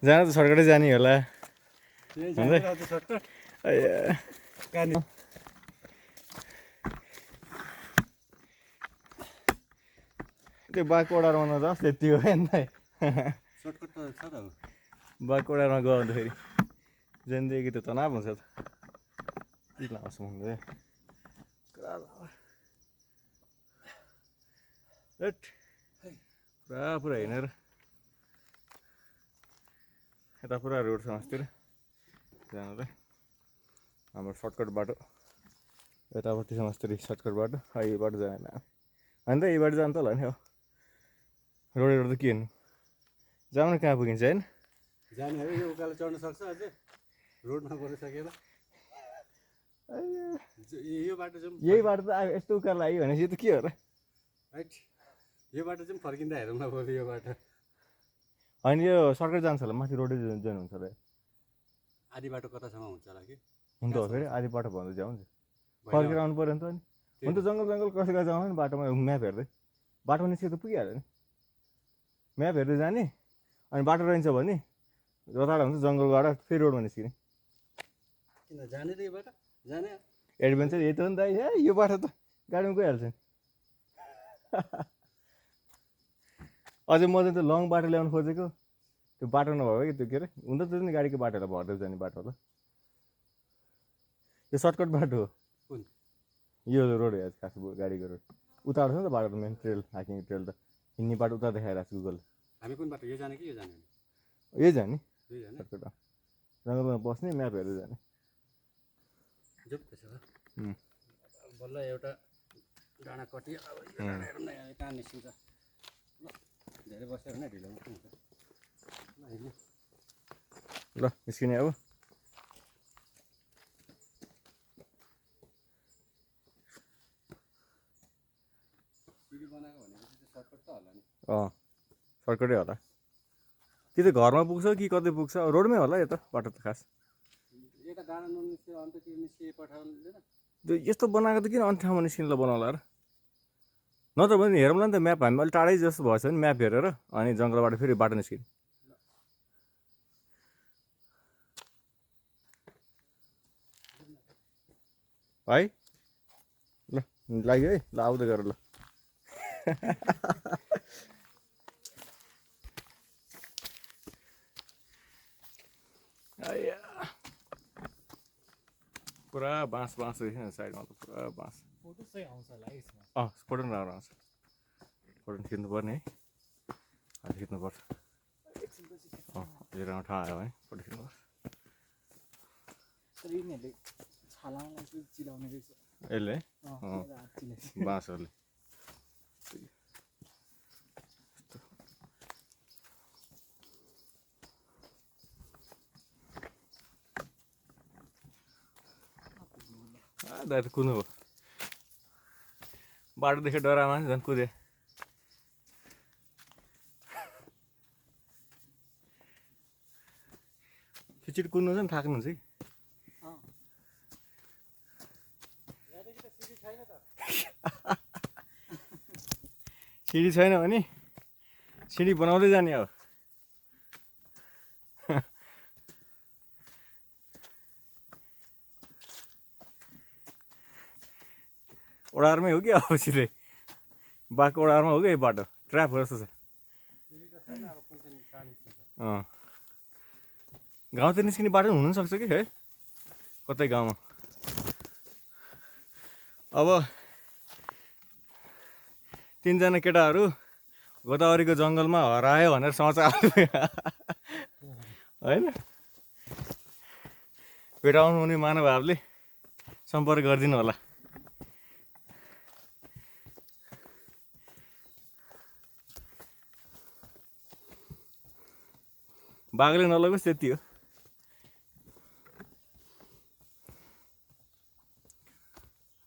जान त सर्कटै जाने होला सर्टकट त्यो बाघकोडारमा नजाओस् त्यति हो नि त सर्टकट त छ त बाघकोडामा गयो भन्दाखेरि जिन्दगी त तनाव हुन्छ त के लाउँछ भन्दै पुरा हिँडेर यता पुरा रोड छ अस्तिर जानुलाई हाम्रो सर्टकट बाटो यतापट्टि समस्तरी सर्टकट बाटो यो बाटो जाँदैन होइन त यो बाटो जानु त होला नि हो रोड त के हेर्नु जाउँ न कहाँ पुगिन्छ होइन जाने हो यो उकालो चढ्न सक्छ अझै रोडमा गइसकेर यो बाटो चाहिँ यही बाटो त आयो यस्तो उकालो आयो भनेपछि त के हो र राइट यो बाटो चाहिँ फर्किँदा हेरौँ न बरु यो बाटो होइन यो सर्कट जान्छ होला माथि रोडै जोइन हुन्छ होला आधी बाटो कतासम्म हुन्छ होला कि हुन्छ हो फेरि आधी बाटो भन्दै जाउँ फर्केर आउनु पऱ्यो नि त अनि हुन त जङ्गल कसै कसै जाउँ नि बाटोमा म्याप हेर्दै बाटोमा निस्केर त पुगिहाल्यो नि म्याप हेर्दै जाने अनि बाटो रहन्छ भने रताडा हुन्छ जङ्गलबाट फेरि रोडमा निस्किने किन जाने त यो बाटो जाने एडभेन्चर यही त हो नि त ए यो बाटो त गाडीमा गइहाल्छ नि अझै म चाहिँ त्यो लङ बाटो ल्याउनु खोजेको त्यो बाटो नभएको कि त्यो के अरे हुन त नि गाडीको बाटोलाई भर्दै जाने बाटो होला यो सर्टकट बाटो हो कुन यो रोड हेर्छ खास गाडीको रोड उताबाट छ नि त बाटो त मेन ट्रेल हाइकिङ ट्रेल त हिँड्ने बाटो उता देखाइरहेको छ गुगल हामी कुन बाटो यो जाने कि यो जाने यही जाने यही जाने सर्टकट जङ्गलमा बस्ने म्याप हेर्दै जाने जाउँ त्यसो भए बल्ल एउटा डाँडा कटियो अब यो डाँडा हेरौँ न यहाँ कहाँ निस्किन्छ ल धेरै बस्यो भने ढिलो मात्रै हुन्छ ल हिँड्नु ल निस्किने अब सिडी बनाएको भनेपछि त्यो सर्टकट त होला नि सर्टकटै होला कि त घरमा पुग्छ कि कतै पुग्छ रोडमै होला यो त बाटो त खास यता डाँडा ननिस्क्यो अन्त त्यो निस्किए पठाउँदैन त्यो यस्तो बनाएको त किन अन्य ठाउँमा निस्किनुलाई बनाउला र नत्र भने हेरौँला नि त म्याप हामी अलिक टाढै जस्तो भएछ भने म्याप हेरेर अनि जङ्गलबाट फेरि बाटो निस्किने है ल लाग्यो है ल आउँदै गर ल पुरा बाँस रहेछ नि साइडमा त पुरा बाँस फोटो सही आउँछ होला है यसमा फोटो पनि राम्रो आउँछ फोटो खिच्नु पर्ने है अहिले खिच्नुपर्छ राम्रो ठाउँ आयो भने फोटो खिच्नुपर्छ तर यिनीहरूले छालालाई चाहिँ चिलाउने रहेछ यसले हात चिलाएछ बाँसहरूले दाइ त कुद्नु हो बाटो देख्यो डरामा झन् कुदे खिचिडी कुद्नु चाहिँ थाक्नुहुन्छ है सिडी छैन भने सिडी बनाउँदै जाने अब ओडारमै हो कि अब सिधै बाघको ओडारमा हो कि यो बाटो ट्र्याप जस्तो छ गाउँतिर निस्किने बाटो पनि हुनसक्छ कि है कतै गाउँमा अब 3 जना केटाहरू गोदावरीको जङ्गलमा हरायो भनेर समाचार होइन भेटाउनु हुने महानुभावले सम्पर्क गरिदिनु होला बाघले नलगोस् त्यति हो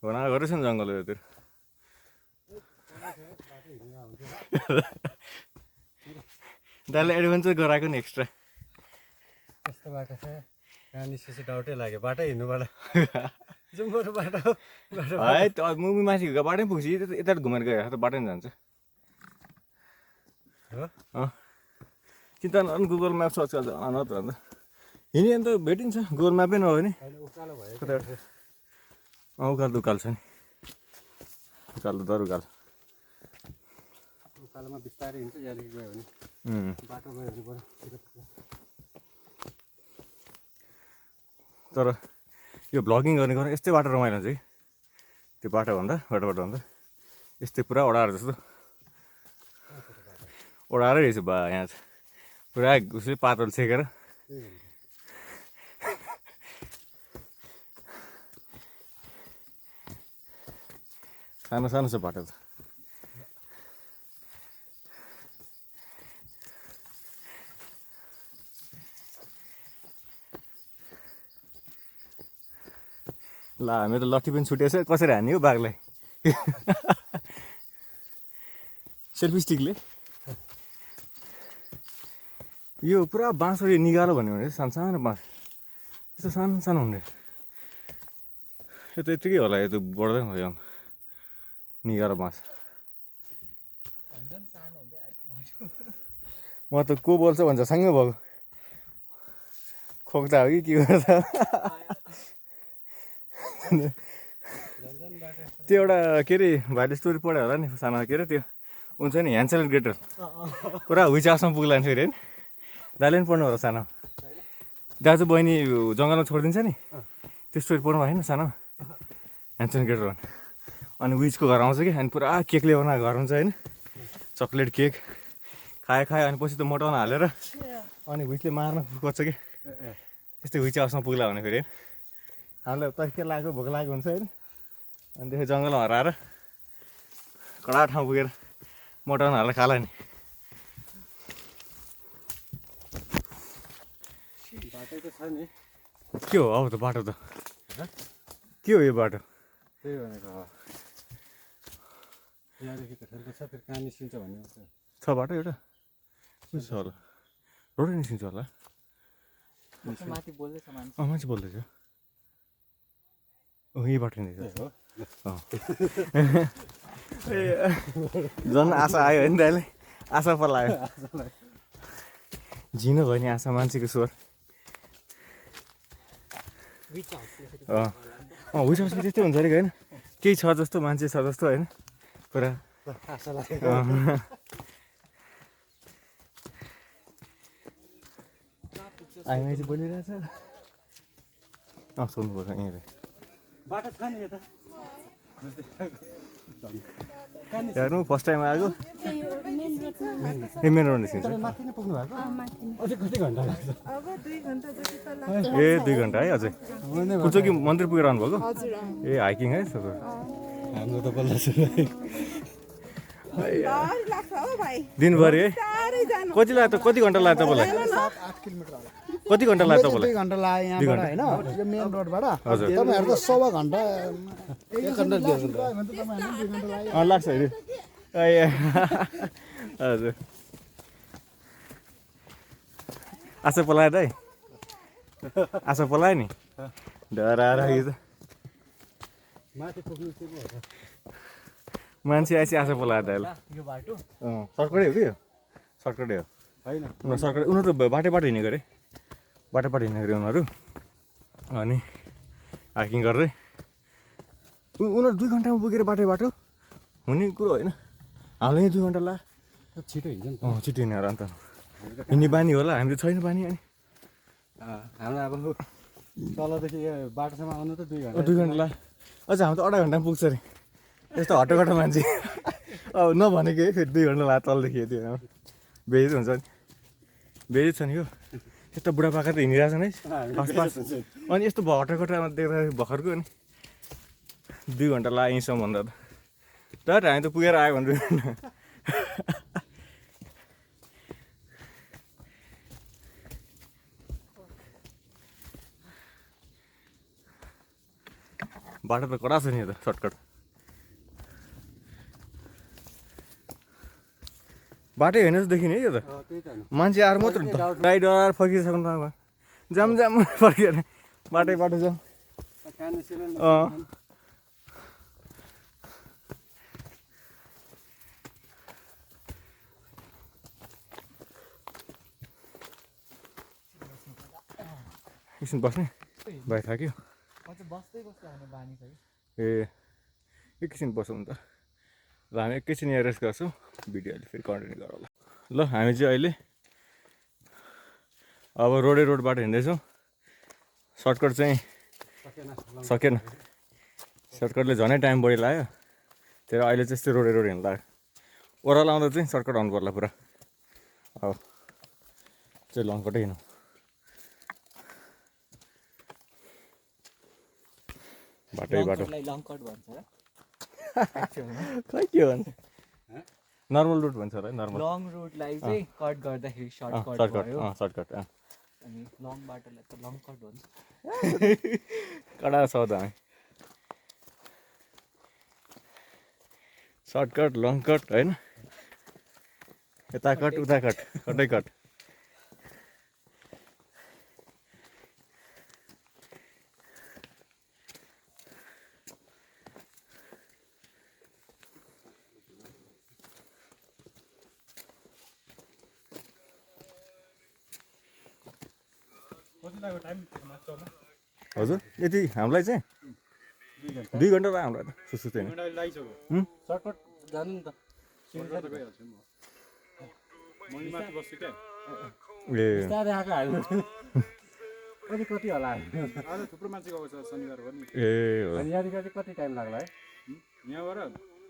भना गरेछ नि जङ्गलतिर दाइले एडभेन्चर गराएको नि एक्स्ट्रा यस्तो बाटो छ कहाँ निस्केपछि डाउटै लाग्यो बाटो हिँड्नुबाट जुम्बोको बाटो है त मुभी माथि बाटै पुग्छ यता घुमेर गयो त बाटै जान्छ चिन्ता न गुगल म्याप सर्च गर्दा अनत भन्दा हिँड्यो भने त भेटिन्छ गुगल म्यापै नभयो भने उकालो भयो उकालो त उकालो छ नि उकालो दर उकालो उकालोमा बिस्तारै हिँड्छ यहाँदेखि गयो भने बाटो गयो भने बरु तर यो भ्लगिङ गर्ने गर्न यस्तै बाटो रमाइलो हुन्छ कि त्यो बाटोभन्दा यस्तै पुरा ओडाएर जस्तो ओडाएरै रहेछ बा यहाँ चाहिँ पुरा उसले पातल छेकेर सानो सानो छ बाटो त ल हामी त लट्ठी पनि छुटेछ कसरी हान्ने हो बाघलाई सेल्फी स्टिकले यो पुरा बाँसहरू निगालो भन्यो भने सानो सानो बाँस यस्तो सानो सानो हुने यो त यत्तिकै होला यो त बढ्दैन भयो निगारो बाँस म त को बोल्छ भन्छ सँगै भएको खोक्दा हो कि के गर्दा त्यो एउटा के अरे भाइले स्टोरी पढ्यो होला नि सानो के अरे त्यो हुन्छ नि ह्यान्सेल एन्ड ग्रेटर पुरा हुइचासम्म पुग्ला नि फेरि होइन दाइले पनि पढ्नु होला सानो दाजु बहिनी जङ्गलमा छोडिदिन्छ नि त्यो स्टोरी पढ्नु भएन सानो ह्यान्सेल एन्ड ग्रेटर अनि विचको घर आउँछ कि अनि पुरा केक ल्याउन घर हुन्छ होइन चक्लेट केक खायो अनि पछि त मोटाउन हालेर अनि विचले मार्न खोज्छ कि त्यस्तै हुइचासम्म पुग्ला भने फेरि होइन हामीलाई तर्किया लागेको भोक लागेको हुन्छ होइन अनि त्यसपछि जङ्गलमा हराएर कडा ठाउँ पुगेर मोटाउन हालेर खाला नि बाटो त छ नि के हो अब त बाटो त के हो यो बाटो त्यही भनेको हो यहाँदेखि त खेल्छ फेरि कहाँ निस्किन्छ भन्ने छ बाटो एउटा कुन छ होला रोडै निस्किन्छ होला माथि बोल्दैछ मान्छे मान्छे बोल्दैछ यही बाटो नि झन् आशा आयो होइन दाइले आशा पो लाग्यो झिनो भयो नि आशा मान्छेको स्वर विच हाउसले त्यस्तै हुन्छ अरे होइन केही छ जस्तो मान्छे छ जस्तो होइन पुरा आशा लाग्यो आइमाई चाहिँ बोलिरहेछ सोध्नुपर्छ यहीँ बाटो छ नि यता हेर्नु फर्स्ट टाइम आएको ए मेन रोड निस्किन्छ माथि नै पुग्नु भएको अझै कति घन्टा लाग्छ ए 2 घन्टा है अझै पुच्चोकी मन्दिर पुगेर आउनुभएको ए हाइकिङ है हाम्रो त बल्ल दिनभरि है कति घन्टा लाग्यो तपाईँलाई 7-8 किलोमिटर होला कति घन्टा लाग्छ हामीले तपाईँलाई 2 घन्टा लाग्यो यहाँबाट होइन यो मेन रोडबाट हजुर। तपाईँहरू त सवा घन्टा 1 घन्टा 2 घन्टा लाग्छ अरे हजुर आशा पलायो त है आशा पलायो नि डराएर यो त माथि पुग्नु चाहिँ पो हो मान्छे आएपछि आशा पलायो त यो बाटो सर्टकटै हो कि यो सर्टकटै हो होइन उनीहरू सर्टकट उनीहरू त बाटो बाटो हिँडेको अरे बाटो बाटो हिँडेको अरे उनीहरू अनि हाइकिङ गर्दै उनीहरू 2 घन्टामा पुगेर बाटो हुने कुरो होइन हामीलाई यहीँ 2 घन्टा लाग्यो छिटो हिँड्छ नि छिटो हिँडेर अन्त हिँड्ने बानी होला हामी त छैन बानी अनि हामीलाई अब तलदेखि यो बाटोसम्म आउनु त 2 घन्टा 2 घन्टा लाग्यो अझ हामी त 2.5 घन्टामा पुग्छ अरे यस्तो हट्टोकट्टो मान्छे अब नभनेको फेरि 2 घन्टा लाग्यो तलदेखि त्यो बेइज हुन्छ नि बेइज छ नि यो यस्तो बुढापाका त हिँडिरहेछन् है आसपास अनि यस्तो हट्टोकट्टामा देख्दाखेरि भर्खरको अनि 2 घन्टा लाग्यो यहीँसम्म भन्दा त तर हामी त पुगेर आयो भने बाटो त कडा छ नि यो त सर्टकट बाटो हेर्नु चाहिँ देखिने है यो त त्यही त मान्छे आएर मात्र गाडी डराएर फर्किसक्नु त जाम जाम फर्किएर बाटो जाम काने सिलेन्डर एकछिन बस्ने भाइ थाक्यो म चाहिँ बस्दै आउने बानी छ कि ए एकैछिन बसौँ त ल हामी एकैछिन यहाँ रेस्ट गर्छौँ भिडियो अहिले फेरि कन्टिन्यू गरौँ ल हामी चाहिँ अहिले अब रोडबाट हिँड्दैछौँ सर्टकट चाहिँ सकेन सर्टकटले झनै टाइम बढी लाग्यो तर अहिले चाहिँ यस्तै रोड हिँड्नु लाग्यो ओह्रालो आउँदा चाहिँ सर्टकट आउनु पर्ला पुरा अब चाहिँ लङकटै हिँडौँ बाटो लङकटलाई लङकट भन्छ र खै के भन्छ नर्मल रुट भन्छ होला नर्मल लङ रुटलाई चाहिँ कट गर्दाखेरि सर्टकट सर्टकट भयो सर्टकट अनि लङ बाटोलाई त लङकट भन्छ कडा छ त हामी सर्टकट लङ कट होइन यता कट उता कट कतै कट हजुर यति हामीलाई चाहिँ 2 घन्टा लाग्यो हामीलाई त सुस्तै सर्टकट जानु नि त ए बिस्तारै आएको हामी कति होला आज थुप्रो मान्छे गएको छ शनिबार हो नि ए हो अनि यहाँदेखि चाहिँ कति टाइम लाग्ला है यहाँबाट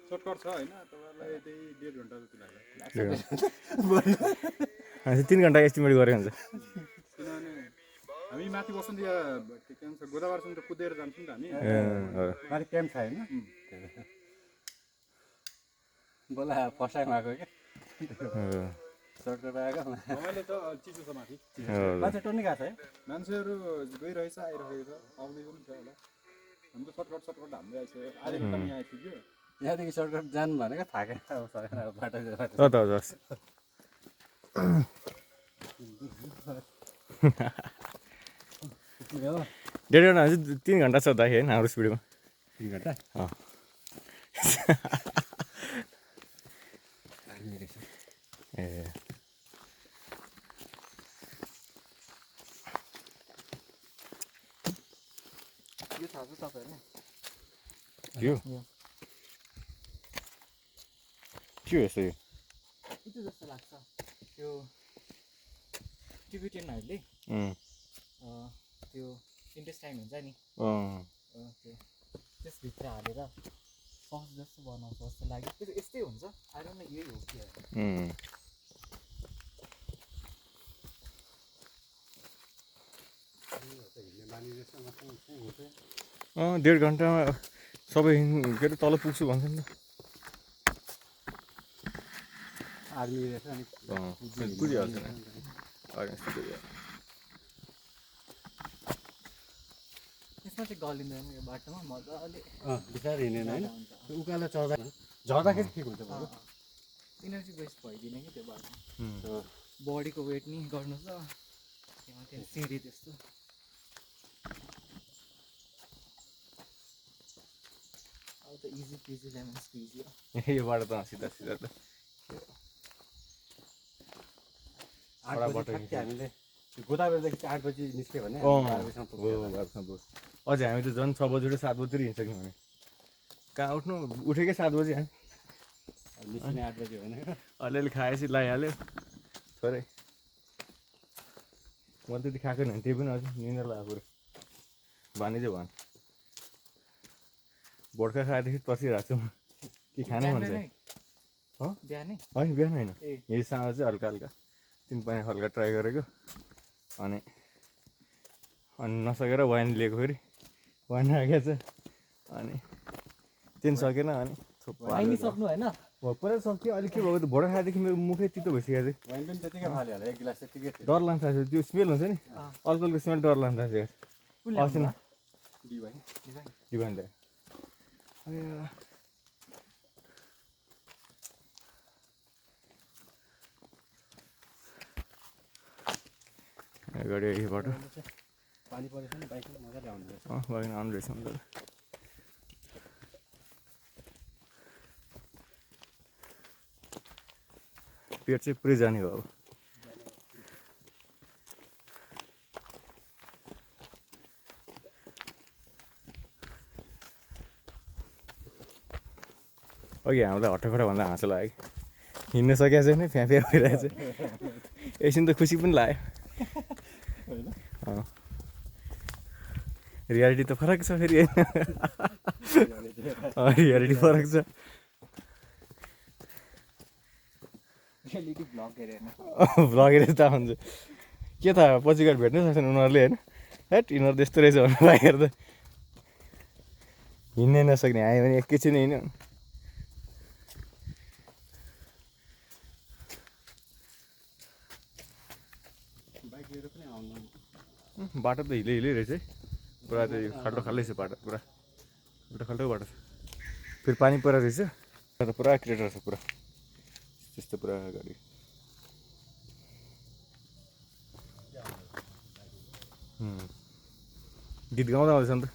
सर्टकट छ होइन तपाईँलाई त्यही 1.5 घन्टा जति लाग्छ हामी 3 घन्टा एस्टिमेट गरेको हुन्छ किनभने हामी माथि बस्नु के भन्छ गोदावरीसम्म त कुदेर जान्छौँ नि त हामी ए हो माथि क्याम्प छ होइन बोला फर्स्ट टाइम आएको क्या सर्टकट आएको अहिले त चिसो छ माथि मान्छे टन्नी गएको छ है मान्छेहरू गइरहेछ आइरहेको छ आउँदै पनि छ होला हामी त सर्टकट हाम्रै आइसक्यो आधी घन्टा यहाँ आइपुग्यो यहाँदेखि सर्टकट जानु भनेको थाकेन अब सकेन अब बाटो त हजुर डेढ घन्टा चाहिँ 3 घन्टा छ दाइ होइन हाम्रो स्पिडमा 3 घन्टा ए यो थाहा छ तपाईँहरूलाई के हो यस्तो यो यति जस्तो लाग्छ त्यो टिबिटियनहरूले त्यो इन्टेस्टाइन हुन्छ नि त्यो त्यसभित्र हालेर सस जस्तो बनाउँछ जस्तो लाग्यो त्यो यस्तै हुन्छ आएर न यही हो कि डेढ घन्टामा सबै के अरे तल पुग्छु भन्छ नि त आर्मी रहेछ अनि पुगिहाल्छ नि यसमा चाहिँ गलिँदैन यो बाटोमा मजाले बिस्तारै हिँडेन होइन हुन्छ त्यो उकालो चढ्दा झर्दाखेरि ठिक हुन्छ बरु इनर्जी वेस्ट भइदिने कि त्यो बाटो अँ, बडीको वेट नि गर्नु छ त्यहाँ त्यहाँ सिँढी त्यस्तो अब त इजी पिजी लेमन स्क्विजी हो यो बाटो त सिधा सिधा त 8 बजी ठ्याक्कै हामीले गोदावरीदेखि चाहिँ 8 बजी निस्क्यो भने अँ हामी 12 बजीसम्म पुग्छ। हो बाटोमा पुग्छ अझै हामी त झन् 6 बजी र 7 बजीतिर हिँड्छौँ भने कहाँ उठ्नु उठेकै 7 बजी हामी अब निस्किने 8 बजी होइन अलिअलि खाएपछि लगाइहाल्यो थोरै मैले त्यति खाएको नि त्यही पनि अझै निन्द्रा लाग्यो पुरो भानी चाहिँ भन बोड्का खाएदेखि पर्सिरहेको छु म के खानै मन छ हँ? बिहानै होइन बिहान होइन ए यही साँझ चाहिँ हल्का हल्का 3 पानी हल्का ट्राई गरेको अनि नसकेर वाइन लिएको फेरि वाइन राखेको छ अनि तिन सकेन अनि आइसक्नु होइन पुरै सक्यो अलिक के भएको त भोडा खाएदेखि मेरो मुखै चित्तो भइसकेको छ वाइन पनि त्यतिकै फालिहाल्यो 1 गिलास त्यतिकै थियो डर लाग्छ त्यो स्मेल हुन्छ नि अल्कोहलको स्मेल डर लाग्छ कुन अस्ति न डी वाइन डिभाइन त अगाडि यही बाटो पानी परेछ नि बाइकमा मजाले आउनु रहेछ बाइक आउनु रहेछ अन्त पेट चाहिँ पुरै जाने हो अब अघि हामीलाई हट्टाखट्टा भन्दा हाँसो लाग्यो हिँड्न सकेको छैन फ्याँ फ्याँ भइरहेको छ एकछिन त खुसी पनि लाग्यो रियालिटी त फरक छ फेरि रियालिटी फरक छ रियालिटी भ्लग हेरेन भ्लगेर त हुन्छ के थाहा पछि गएर भेट्नै सक्छन् उनीहरूले होइन हेट यिनीहरू त्यस्तो रहेछ भने बाइकहरू त हिँड्नै नसक्ने आयो भने एकैछिन हिँड्यो बाइक लिएर पनि आउनु बाटो त हिलै हिलै रहेछ है पुरा त्यो खाल्टो खाल्टै छ बाटो पुरा खाल्टो खाल्टो बाटो छ फेरि पानी परेर रहेछ त पुरा क्रेटर छ पुरा त्यस्तो पुरा गाडी गीत गाउँदा आउँदैछ नि त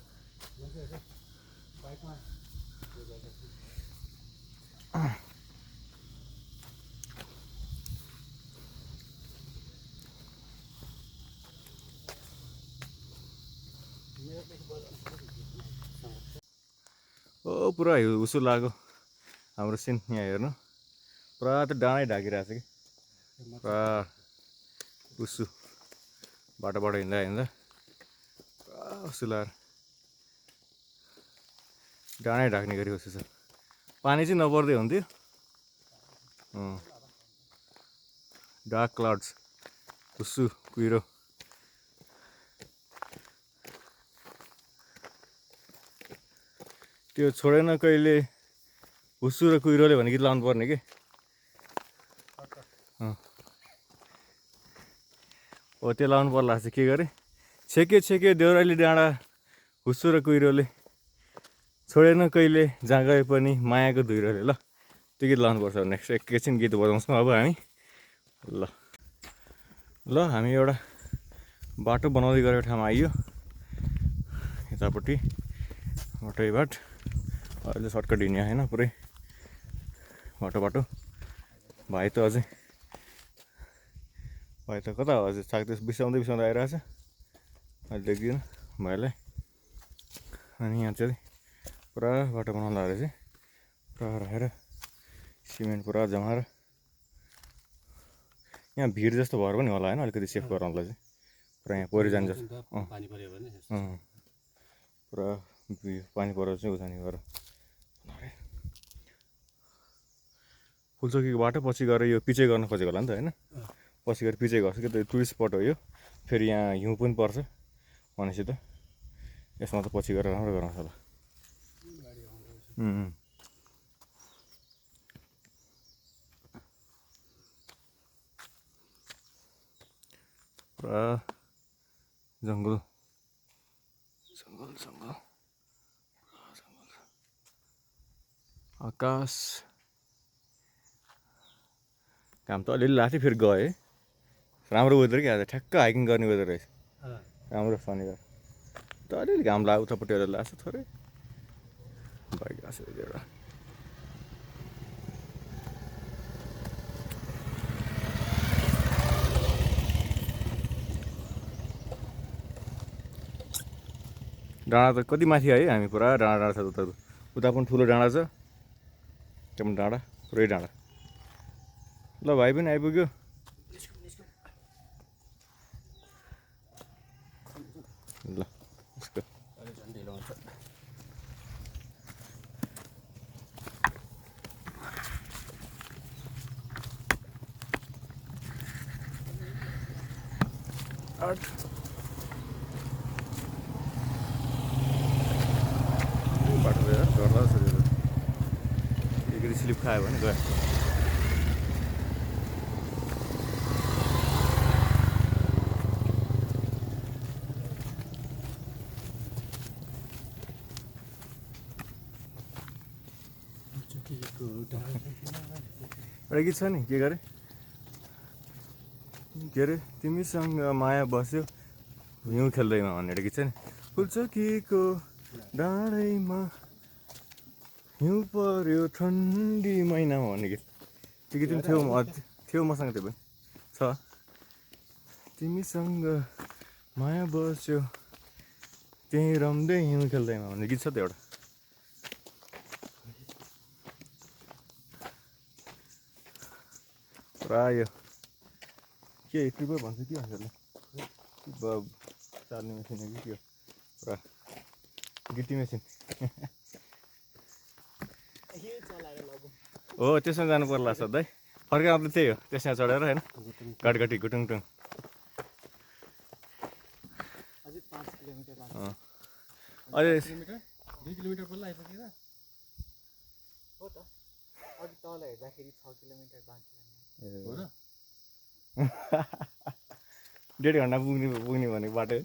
ओ पुरा उसो लाग्यो हाम्रो सिन यहाँ हेर्नु पुरा त डाँडै ढाकिरहेको छ कि पुरा उसु बाटोबाट हिँड्दा हिँड्दा पुरा उसु लगाएर डाँडै ढाक्ने गरी उसो छ पानी चाहिँ नपर्दै हुन्थ्यो डार्क क्लाउड्स उसु कुहिरो त्यो छोडेन कहिले हुस्सु र कुहिरोले भन्ने गीत लाउनु पर्ने कि हो त्यो लाउनु पर्ला चाहिँ के गरेँ छेक्यो छेक्यो देउराली डाँडा हुस्सु र कुहिरोले छोडेन कहिले जहाँ गए पनि मायाको धुइरोले ल त्यो गीत लाउनुपर्छ नेक्स्ट एकैछिन गीत बजाउँछौँ अब हामी ल ल हामी एउटा बाटो बनाउँदै गरेको ठाउँमा आइयो यतापट्टि बाटै बाट अहिले सर्टकट हिँड्ने होइन पुरै बाटो भाइ त अझै भाइ त कता हो अझै साग बिसाउँदै आइरहेछ अहिले देख्दिनँ भाइलाई अनि यहाँ चाहिँ पुरा बाटो बनाउँदा रहेछ पुरा राखेर सिमेन्ट पुरा जमाएर यहाँ भिड जस्तो भएर पनि होला होइन अलिकति सेफ गराउनुलाई चाहिँ पुरा यहाँ पहिरो जान्छ पानी पऱ्यो भने पुरा पानी परेर चाहिँ उठाउने गर फुलचोकीको बाटो पछि गएर यो पिचै गर्न खोजेको होला नि त होइन पछि गएर पिचै गर्छ कि त टुरिस्ट स्पट हो यो फेरि यहाँ हिउँ पनि पर्छ भनेपछि त यसमा त पछि गएर राम्रो गराउँछ होला पुरा जङ्गल आकाश घाम त अलिअलि लाग्थ्यो फेरि गयो है राम्रो वेदर कि आज ठ्याक्क हाइकिङ गर्ने वेदर रहेछ राम्रो शनिबार त अलिअलि घाम लाग्यो उतापट्टि अलिअलि लाग्छ थोरै बाइक आएको छ एउटा डाँडा त कति माथि आयो हामी पुरा डाँडा छ उता पनि ठुलो डाँडा छ त्यो पनि डाँडा पुरै डाँडा ल भाइ पनि आइपुग्यो ल यसको अहिले झन् ढिलो हुन्छ बाटो गर्दा छ एकचोटि स्लिप खायो भने गयो एउटा गीत छ नि के गरे तिमीसँग माया बस्यो हिउँ खेल्दैमा भन्ने एउटा गीत छ नि फुलचोकीको डाँडैमा हिउँ पर्यो ठन्डी महिनामा भन्ने गीत त्यो गीत पनि थियो मसँग त्यो पनि छ तिमीसँग माया बस्यो त्यहीँ रम्दै हिउँ खेल्दैमा भन्ने गीत छ त एउटा प्राय के ट्रिपर भन्छ के भन्छ चाल्ने मेसिन हो कि के हो पुरा गिटी मेसिन हो त्यसमा जानु पर्ला सधैँ फर्काउँदा त्यही हो त्यसमा चढेर होइन घटघटी गुटुङटुङ अझै 2 किलोमिटर बल्ल आइपुग्यो हो त अघि तल हेर्दाखेरि 6 किलोमिटर बाँकी हो र 1.5 घन्टा पुग्ने भनेको बाटो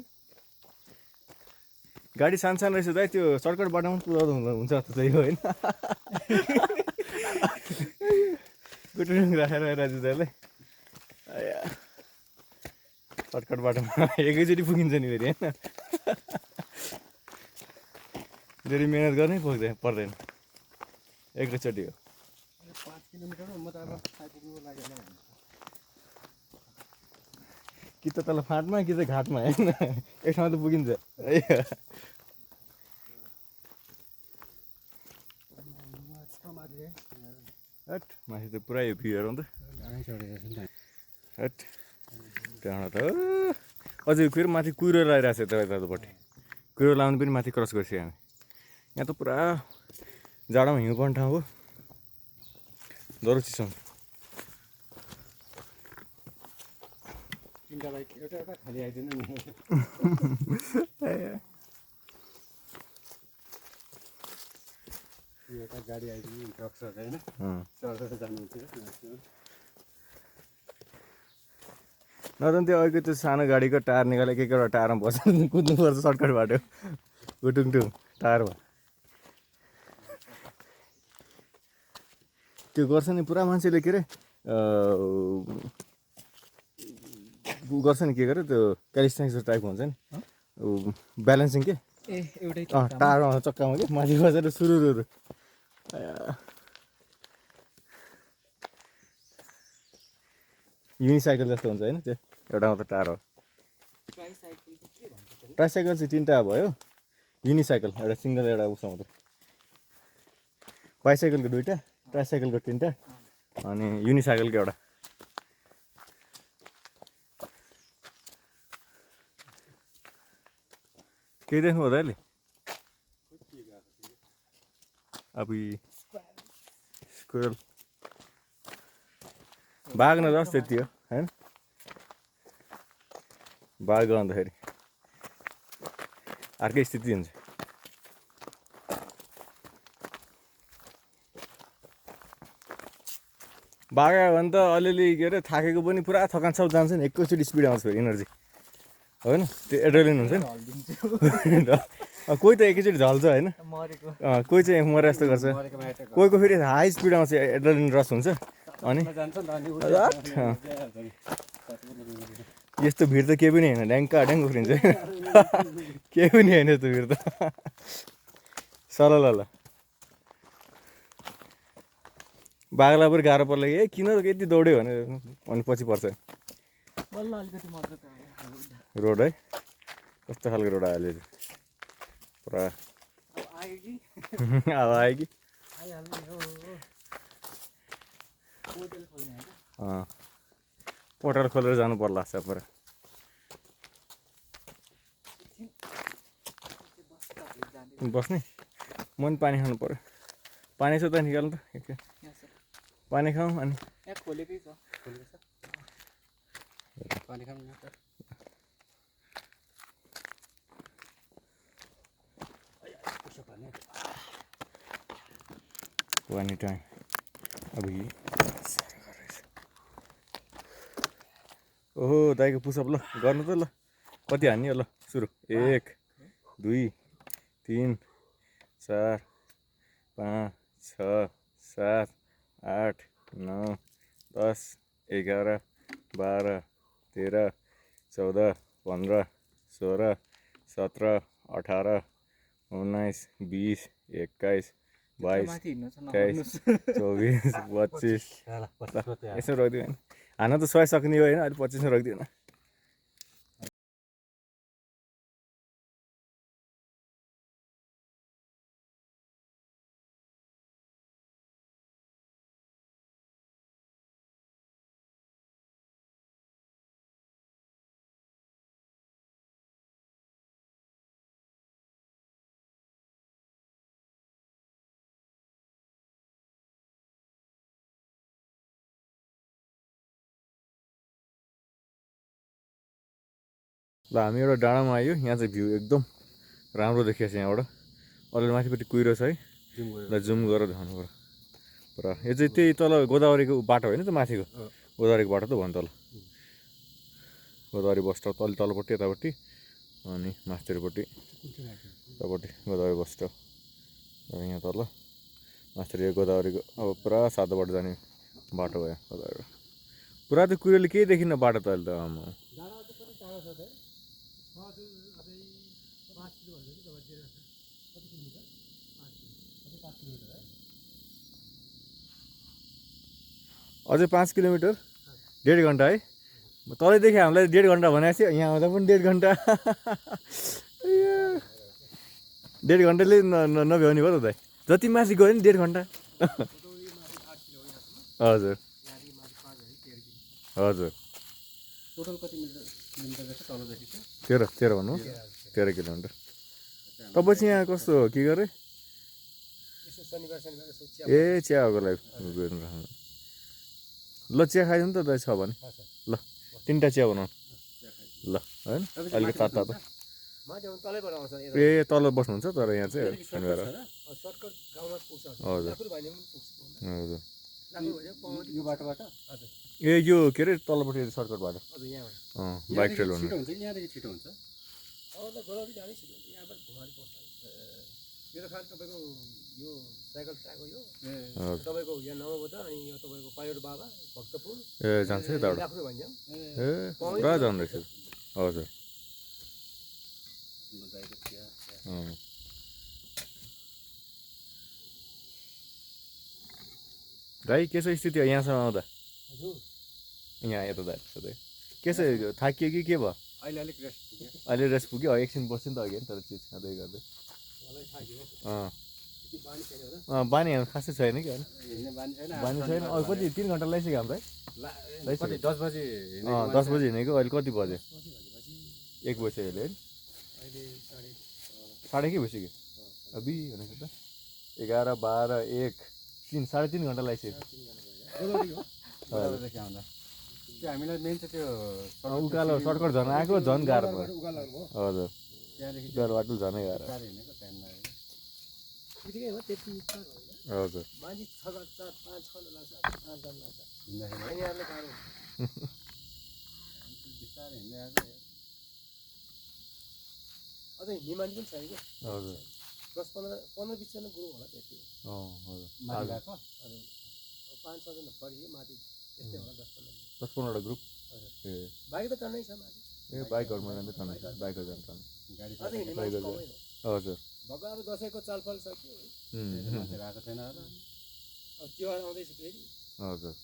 गाडी सानो रहेछ दाइ त्यो सर्टकट बाटोमा पुऱ्याउँदा हुन्छ जस्तो चाहिँ होइन गुटुङ राखेर राजु दाइलाई सर्टकट बाटोमा एकैचोटि पुगिन्छ नि फेरि होइन धेरै मिहिनेत गर्नै पर्दैन एकैचोटि हो 5 किलोमिटर म त अब आइपुग्नु लागेन कि त तल फाँटमा कि त घाटमा होइन एक ठाउँमा त पुगिन्छ हट माथि त पुरा यो भ्यूहरू त हट त्यहाँबाट त अझै फेरि माथि कुहिरो लगाइरहेको छ यतापट्टि कुहिरो लाउनु पनि माथि क्रस गरिसक्यो हामी यहाँ त पुरा जाडोमा हिउँ पर्ने ठाउँ हो डह्रो चिसो तिनवटा बाइक एउटा खाली आइदिनु नि एउटा गाडी आइदिनु ट्रक्सहरू होइन चढेर जानुहुन्छ नत्र त्यो अहिलेको त्यो सानो गाडीको टायर निकालेर एक एउटा टायरमा बसेर कुद्नुपर्छ सर्टकट बाटो गुटुङटुङ टायरमा त्यो गर्छ नि पुरा मान्छेले के अरे गर्छ नि के गरे त्यो क्यालिस्टेनिक्स टाइपको हुन्छ नि ब्यालेन्सिङ के एउटै टाढोमा चक्कामा के माथि बसेर सुरुहरू युनिसाइकल जस्तो हुन्छ होइन त्यो एउटा मात्र टाढो ट्राइसाइकल चाहिँ 3टा भयो युनिसाइकल एउटा सिङ्गल एउटा उसमा मात्र बाइसाइकलको 2टा ट्राइसाइकलको 3टा अनि युनिसाइकलको एउटा केही देख्नु हुँदा अहिले अब स्क्विरल बाघ नजाओस् त्यति हो होइन बाघ गउँदाखेरि अर्कै स्थिति हुन्छ बाघ आयो भने त अलिअलि के अरे थाकेको पनि पुरा थकान सब जान्छ नि एकैचोटि स्पिड आउँछ फेरि इनर्जी होइन त्यो एड्रेलिन हुन्छ नि कोही त एकैचोटि झल्छ होइन मरेको कोही चाहिँ मरे जस्तो गर्छ मरेको माटो कोहीको फेरि हाई स्पिडमा चाहिँ एड्रेनालिन रस हुन्छ अनि जान्छ नि त अनि यस्तो भिड त केही पनि होइन ड्याङ्का ड्याङ्क उफ्रिन्छ केही पनि होइन यस्तो भिड त ल बाघला पनि गाह्रो पर्ला ए किन यति दौड्यो भने अनि पछि पर्छ बल्ल अलिकति मात्र त आयो। रोड है कस्तो खालको रोड आयो अहिले पुरा अब आयो कि अब आयो कि आइहाल्ने हो पोर्टल खोल्ने होइन पोर्टल खोलेर जानु पर्ला छ पुरा बस्ने मन पानी खानु पर्यो पानी छ त निकाल्नु त एकछिन यहाँ छ पानी खाउँ अनि यहाँ खोलेकै छ पानी खानु न त पानी टाइम अब ओहो दाइको पुसअप ल गर्नु त ल कति हान्ने ल सुरु 1 2 3 4 5 6 7 8 9 10 11 12 13 14 15 16 17 18 19 20 21 22 माथि हिँड्नु छ 23 24 25 यसो रोकिदियो होइन हान्न त 100 सक्ने हो होइन अहिले 25 रोकिदिएन ल हामी एउटा डाँडामा आयो यहाँ चाहिँ भ्यू एकदम राम्रो देखिएको छ यहाँबाट अलि माथिपट्टि कुहिरो छ है ल जुम गरेर देखाउनु पर्यो पुरा यो चाहिँ त्यही तल गोदावरीको बाटो होइन त माथिको गोदावरीको बाटो त भयो नि तल गोदावरी बस स्टप अलि तलपट्टि यतापट्टि अनि मास्तिरपट्टि यतापट्टि गोदावरी बस स्टप यहाँ तल मास्तिर गोदावरीको अब पुरा सातोबाट जाने बाटो भयो गोदावरी पुरा त्यो कुहिरोले केही देखिन्न बाटो त अहिले त आमा अझै 5 किलोमिटर 1.5 घन्टा है तलैदेखि हामीलाई 1.5 घन्टा भनेको थियो यहाँ आउँदा पनि 1.5 घन्टा 1.5 घन्टाले नभ्याउने भयो त दाइ जति माथि गयो नि 1.5 घन्टा हजुर हजुर टोटल कति किलोमिटर रहेछ तलदेखि चाहिँ 13 भन्नु 13 किलोमिटर तपाईँ चाहिँ यहाँ कस्तो के गरे ए चियाको लागि ल चिया खाइदिउँ त दाइ छ भने ल 3टा चिया बनाउनु ल होइन अलिकति तातो तातो ए तल बस्नुहुन्छ तर यहाँ चाहिँ शनिबार हजुर हजुर यो बाटोबाट ए यो के अरे तलपट्टि सर्टकट बाटो बाइक ट्रेल भन्नु छिटो हुन्छ कि यहाँदेखि छिटो हुन्छ यो त खालि तपाईँको यो साइकल ट्र्याक हो यो हजुर तपाईँको यहाँ नमोबुद्ध अनि यो तपाईँको पायोड बाबा भक्तपुर ए जान्छ है यताबाट लाख्रो भन्छ ए पुरा जाँदो रहेछ हजुर दाइ के छ स्थिति यहाँसम्म आउँदा यहाँ यता दाइ सधैँ के छ थाकियो कि के भयो अहिले अलिक रेस्ट पुग्यो अहिले रेस्ट पुग्यो एकछिन बस्यो नि त अघि तर चिज खाँदै गर्दै बानी हाम्रो खासै छैन कि होइन हिँड्ने बानी छैन बानी छैन अहिले कति 3 घन्टा लगाइसक्यो हाम्रो कति 10 बजी 10 बजी हिँडेको अहिले कति बज्यो 1 बज्यो अहिले है साढे के भइसक्यो अबि भनेको त 11 12 1 3 3.5 घन्टा लगाइसक्यो गोदावरीदेखि आउँदा त्यो हामीलाई मेन चाहिँ त्यो उकालो सर्टकट झन् आएको झन् गाह्रो भयो हजुर त्यहाँदेखि गाह्रो बाटो झनै गाह्रो टाढो हिँडेको टाइम लाग्यो त्यतिकै हो त्यति हजुर मान्छे 6 4 5 6 लाग्छ 5 10 लाग्छ हिँड्दाखेरि यिनीहरूले गाह्रो बिस्तारै हिँड्दै आएको अझै हिँड्ने मान्छे पनि छैन क्या हजुर 10-15 20जना ग्रुप होला त्यति हजुर माथि गएको हजुर 5-6जना बढी माथि त्यस्तै होला 10-15 10-15वटा ग्रुप ए बाइक त टन्नै छ माथि ए बाइकहरूमा जान्छ टन बाइकहरू जान्छ टन गाडी अझै हिँड्ने मान्छे कमै हो हजुर भक्क अब दसैँको चालफल सक्यो मान्छे गएको छैन होला अब तिहार आउँदैछ फेरि हजुर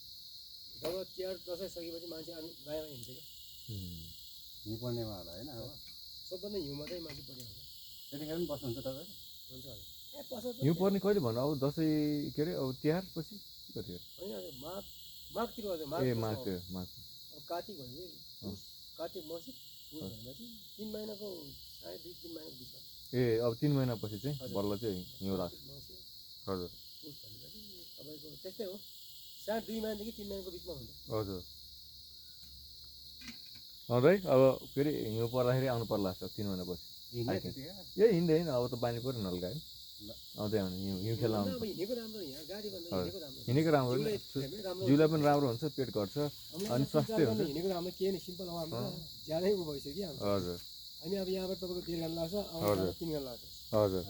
जब तिहार दसैँ सकेपछि मान्छे अनि गाउँमा हिँड्छ क्या हिउँ पर्नेमा होला होइन अब सबभन्दा हिउँ मात्रै मान्छे बढी आउँछ त्यतिखेर पनि बस्नुहुन्छ तपाईँ हुन्छ ए पसल हिउँ पर्ने कहिले भन्नु अब दसैँ के अरे अब तिहार पछि कतिखेर होइन माघतिर हजुर ए माघ माघ अब कार्तिक भने कार्तिक मसित पुस भनेपछि 3 महिनाको साढे 2-3 महिनाको बिचमा ए अब 3 महिनापछि चाहिँ बल्ल चाहिँ हिउँ लाग्छ कार्तिक मसित हजुर पुस भनेपछि तपाईँको त्यस्तै हो साढे 2 महिनादेखि 3 महिनाको बिचमा हुन्छ हजुर है अब के अरे हिउँ पर्दाखेरि आउनु पर्ला जस्तो 3 महिनापछि हिँड्ने त्यतिखेर ए हिँड्दैन अब त बानी पऱ्यो नि हल्का होइन आउँदै आउने हिउँ खेल्न आउनु अब हिँडेको राम्रो यहाँ गाडीभन्दा हिँडेको राम्रो हिँडेको राम्रो जिउलाई नि फ्यामिली राम्रो जिउलाई पनि राम्रो हुन्छ पेट घट्छ अनि स्वास्थ्य हुन्छ हिँडेको राम्रो के नि सिम्पल हो हाम्रो ज्यादै उ भइसक्यो हाम्रो हजुर अनि अब यहाँबाट तपाईँको 1.5 घन्टा लाग्छ हजुर। आउनु 3 घन्टा लाग्छ हजुर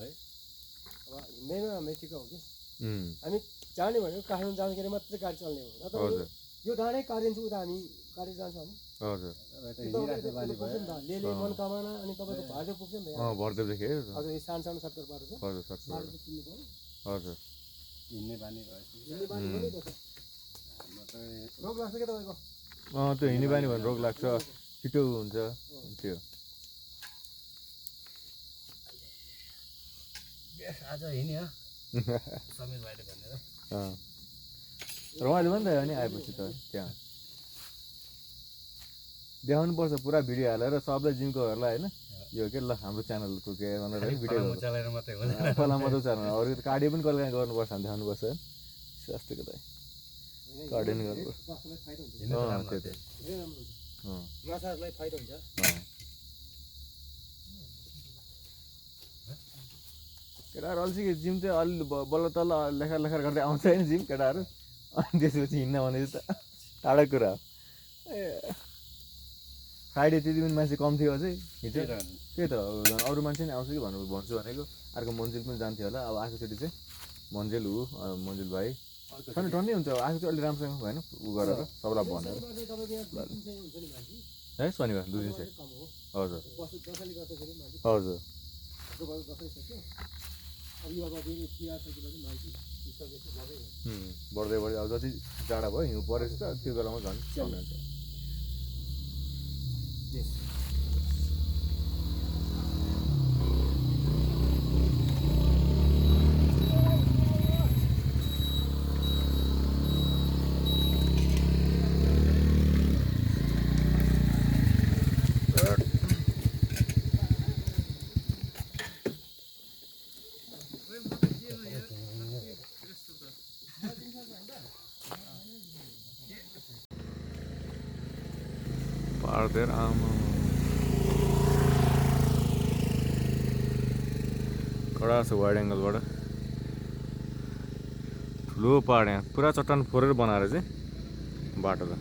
अब हिँड्दैन हाम्रो ठिक हो कि उम्, हामी जाने भनेको काठमाडौँ जाँदाखेरि मात्रै गाडी चल्ने हो नत्र हजुर यो डाँडै काटिन्छ उता हामी गाडी जान्छ भने हजुर हिँडिराख्ने बानी भयो लेले मनकामना अनि तपाईँको भाजो पुग्छ नि त यहाँ। भरदेवदेखि है हजुर यो सानो सानो सत्तर बाटो छ हजुर सक्छ बाटो चाहिँ किन्नु पऱ्यो हजुर हिँड्ने बानी भएपछि हिँड्ने बानी पनि त्यो छ। हाम्रो त रोग लाग्छ क्या तपाईँको त्यो हिँड्ने बानी भने रोग लाग्छ छिटो हुन्छ त्यो आज हिँड्यो समीर भाइले भनेर रमाइलो पनि त हो नि आएपछि त त्यहाँ देखाउनु पर्छ पुरा भिडियो हालेर सबलाई जिमकोहरूलाई होइन यो के ल हाम्रो च्यानलको के भनेर है भिडियो चलाएर मात्रै हुँदैन फला मात्रै च्यानल अरू त कार्डियो पनि कहिले काहीँ गर्नुपर्छ भने देखाउनुपर्छ है स्वास्थ्यको लागि कार्डियो नि गर्नुपर्छ स्वास्थ्यलाई फाइदा हुन्छ हिँड्नु त राम्रो त्यो त धेरै राम्रो हुन्छ अँ, माछाहरूलाई फाइदा हुन्छ अँ। केटाहरू अल्छी जिम चाहिँ अलि बल्ल तल्ल लेखा लेखा गर्दै आउँछ होइन जिम केटाहरू अनि त्यसपछि हिँड्न भने त टाढो कुरा हो ए फ्राइडे त्यति पनि मान्छे कम थियो अझै हिजो त्यही त अरू मान्छे नि आउँछ कि भन्छु भनेको अर्को मन्जिल पनि जान्थ्यो होला अब आएकोचोटि चाहिँ मन्जिल मन्जिल भाइ छन् टन्नै हुन्छ आएको चाहिँ अलिक राम्रोसँग भएन उ गरेर सबलाई भनेर तपाईँको यहाँ 2-3 सय हुन्छ नि मान्छे है शनिबार 2 दिन चाहिँ कम हो हजुर दसैँले गर्दाखेरि मान्छे हजुर तपाईँको दसैँ सक्यो अब यो अब फेरि तिहार सकेपछि मान्छे सकेपछि मजै हो बढ्दै बढ्दै अब जति जाडो भयो हिउँ परेपछि त त्यो बेलामा झन् कमी हुन्छ पार्दै आमा कडा छ वाइड एङ्गलबाट ठुलो पहाड यहाँ पुरा चट्टान फोरेर बनाएर चाहिँ बाटो त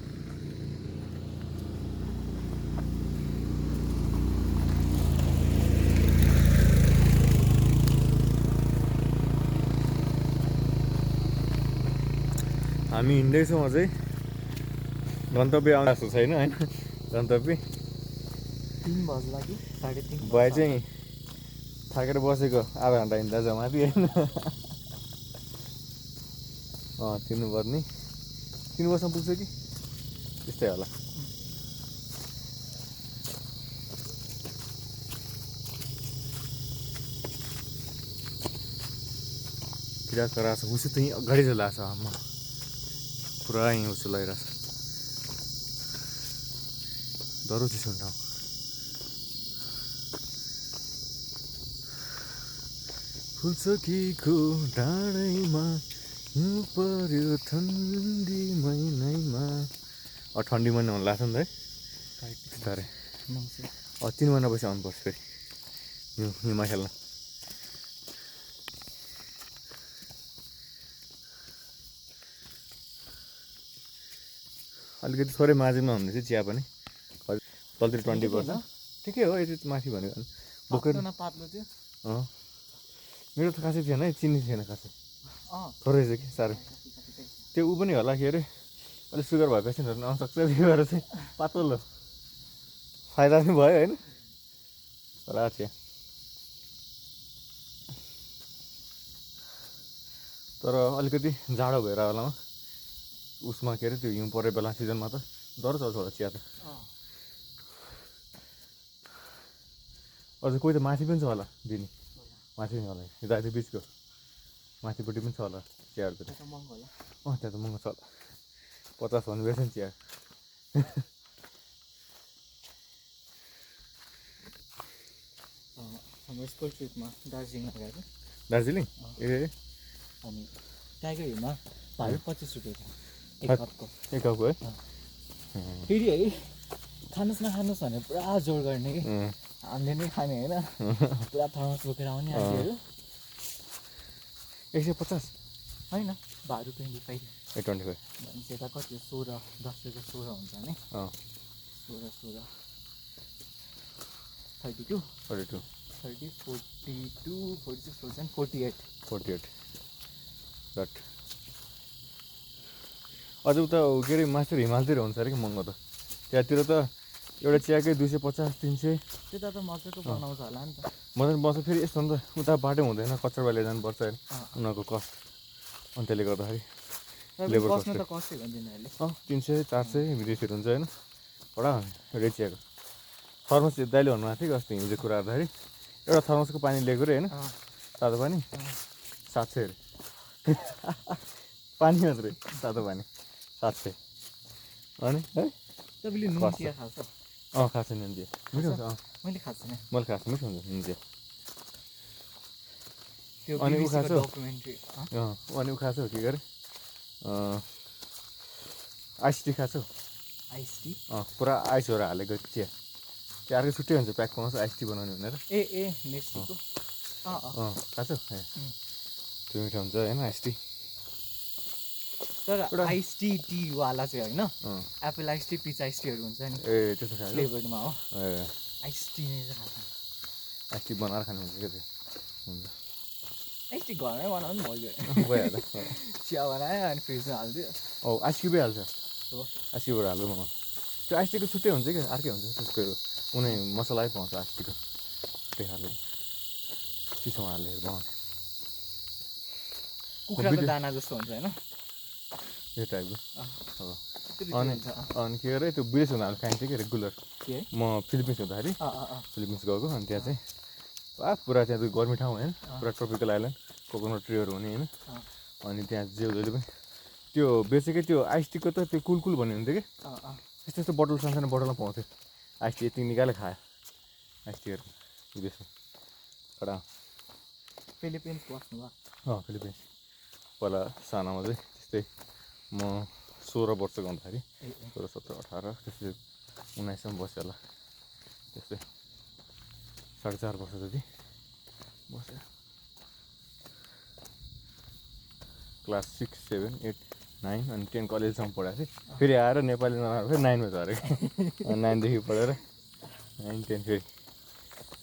हामी हिँड्दैछौँ अझै गन्तव्य आउनु जस्तो छैन होइन गन्तव्य 3 बज्ला कि 3:30 भए चाहिँ थाकेर बसेको आधा घन्टा हिँड्दा छ माथि होइन तिर्नुपर्ने 3 बजीसम्म पुग्छ कि त्यस्तै होला किरा कराएको छ हुसु त यहीँ अगाडि चाहिँ लाग्छ आम्मा पुरा यहीँ हुसु लगाइरहेको छ डह्रो चिसो ठाउँ फुलचोकीको डाँडैमा हिउँ पर्यो ठन्डी महिनामा ठन्डी महिना हुन लाग्छ नि त है बिस्तारै 3 महिनापछि आउनुपर्छ फेरि हिउँमा खेल्न अलिकति थोरै मार्जिनमा हुँदैछ चिया पनि तलतिर 20% ठिकै हो यति माथि भनेको बोकेर पातलो न पातलो थियो मेरो त खासै थिएन है चिनी थिएन खासै थोरै चाहिँ कि साह्रै त्यो ऊ पनि होला के अरे अलिक सुगर भए पेसेन्टहरू आउन सक्छ त्यही भएर चाहिँ पातलो फाइदा पनि भयो होइन राछिया तर अलिकति जाडो भएर होला उसमा के अरे त्यो हिउँ परे बेला सिजनमा त डर चल्छ होला चिया त अझ कोही त माथि पनि छ होला दिने माथि पनि होला दाइले बिचको माथिपट्टि पनि छ होला चियाहरू त त्यहाँ महँगो होला त्यहाँ त महँगो छ होला 50 भन्नु बेस नि चिया हाम्रो स्कुल ट्रिपमा दार्जिलिङ गएको दार्जिलिङ ए अनि टाइगर हिलमा भाइ 25 रुपियाँ थियो एक कपको एक कपको है फेरि है खानुहोस् नखानुहोस् भनेर पुरा जोड गर्ने कि हामीले नै खाने होइन पुरा थर्मस बोकेर आउने आन्टीहरू 150 होइन भाडु 25 825 भनेपछि यता कति 16 10 रुपियाँ 16 हुन्छ नि 16 32 42 30 42 46 47 48 राइट अझ उता के अरे मास्टर हिमालतिर हुन्छ अरे कि महँगो त त्यहाँतिर त एउटा चियाकै 250 300 त्यता त मजाको बनाउँछ होला नि त मजाले बस्छ फेरि यस्तो हो नि त उता बाटो हुँदैन कच्चरवा जानुपर्छ होइन उनीहरूको कस्ट अनि त्यसले गर्दाखेरि लेबर बस्नु त कस्तै हो तिनीहरूले 300 400 विदेशीहरू हुन्छ होइन बडा रेड चियाको थर्मस दाइले भन्नुभएको थियो अस्ति हिजो कुरा गर्दाखेरि एउटा थर्मसको पानी लिएको अरे होइन तातो पानी 700 अरे पानी मात्रै तातो पानी 700 अनि है तपाईँले नुन चिया खान्छ खाएको छैन नुन चिया मिठो हुन्छ मैले खाएको छैन मैले खाएको मिठो हुन्छ नुन चिया त्यो अनि ऊ BBC को खाएको डकुमेन्ट्री अनि ऊ खाएको के गरे आइस टी खाएको आइस टी पुरा आइसहरू हालेको चिया त्यो अर्कै छुट्टै हुन्छ प्याक पाउँछ आइस टी बनाउने भनेर ए नेक्स्टको खाएको त्यो मिठो हुन्छ होइन आइस टी तर आइस टी वाला चाहिँ होइन Apple ice tea pitch ice टीहरू हुन्छ नि ए त्यस्तो खाएको फ्लेभर्डमा हो ए आइस टी नै चाहिँ खान्छ आइस टी बनाएर खानु हुन्छ क्या त्यो हुन्छ आइस टी घरमै बनाउनु भइगयो भइहाल्छ चिया बनायो अनि फ्रिजमा हालिदियो आइस क्युबै हाल्छ हो आइस क्युबहरू हाल्दै बनाउँछ त्यो आइस टीको छुट्टै हुन्छ क्या अर्कै हुन्छ त्यसको कुनै मसलै पाउँछ आइस टीको छुट्टै खाले चिसोमा हालेर बनाउँछ कुखुराको दाना जस्तो हुन्छ होइन त्यो टाइपको हो त्यति अनि हुन्छ अनि के अरे त्यो विदेश हुँदा खाइन्छ कि रेगुलर के म फिलिपिन्स हुँदाखेरि फिलिपिन्स गएको अनि त्यहाँ चाहिँ पुरा त्यहाँ त गर्मी ठाउँ होइन पुरा ट्रोपिकल आइल्यान्ड कोकोनट ट्रीहरू हुने होइन अनि त्यहाँ जहिले पनि त्यो बेचेकै त्यो आइस टीको त त्यो कुल भन्ने हुन्थ्यो कि यस्तो यस्तो बोतल सानो बोतलमा पाउँथ्यो आइस टी यति निकालेर खायो आइस टीहरू विदेशमा एउटा फिलिपिन्स बस्नु भयो फिलिपिन्स पहिला सानोमा चाहिँ त्यस्तै म 16 वर्षको हुँदाखेरि 16 17 18 त्यस्तै 19 बस्यो होला त्यस्तै 4.5 वर्ष जति बस्यो क्लास 6 7 8 9 अनि 10 कलेजसम्म पढाएको थिएँ फेरि आएर नेपाली नआएर फेरि 9मा झरेँ 9देखि पढेर 9 10 फेरि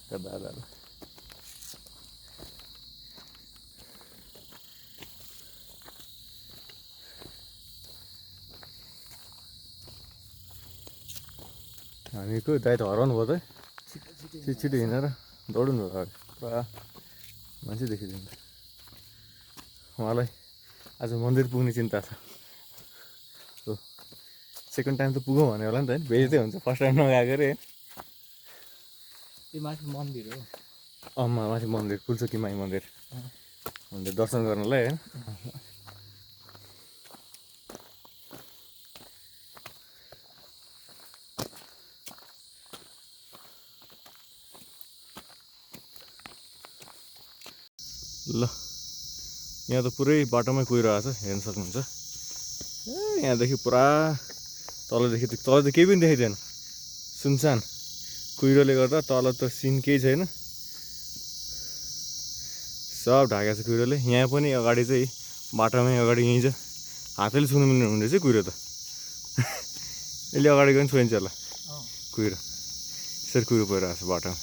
दादाहरू हामीको दाइ त हराउनु भयो त छिटो हिँडेर दौडनु भयो अगाडि पुरा मान्छे देखिदिन्छ उहाँलाई आज मन्दिर पुग्ने चिन्ता छ हो सेकेन्ड टाइम त पुगौँ भने होला नि त होइन भेजिटै हुन्छ फर्स्ट टाइम नगएको अरे त्यो माथि मन्दिर हो माथि मन्दिर फुलचोकी माई मन्दिर मन्दिर दर्शन गर्नलाई होइन ल यहाँ त पुरै बाटोमै कुहिरहेको छ हेर्न सक्नुहुन्छ यहाँदेखि पुरा तलदेखि त केही पनि देखाइँदैन सुनसान कुहिरोले गर्दा तल त सिन केही छैन सब ढाकेको छ कुहिरोले यहाँ पनि अगाडि चाहिँ बाटोमै अगाडि यहीँ छ हातैले छुनु मिल्ने हुने रहेछ कुहिरो त यसले अगाडि गयो भने छोइन्छ होला कुहिरो यसरी कुहिरो परिरहेको छ बाटोमा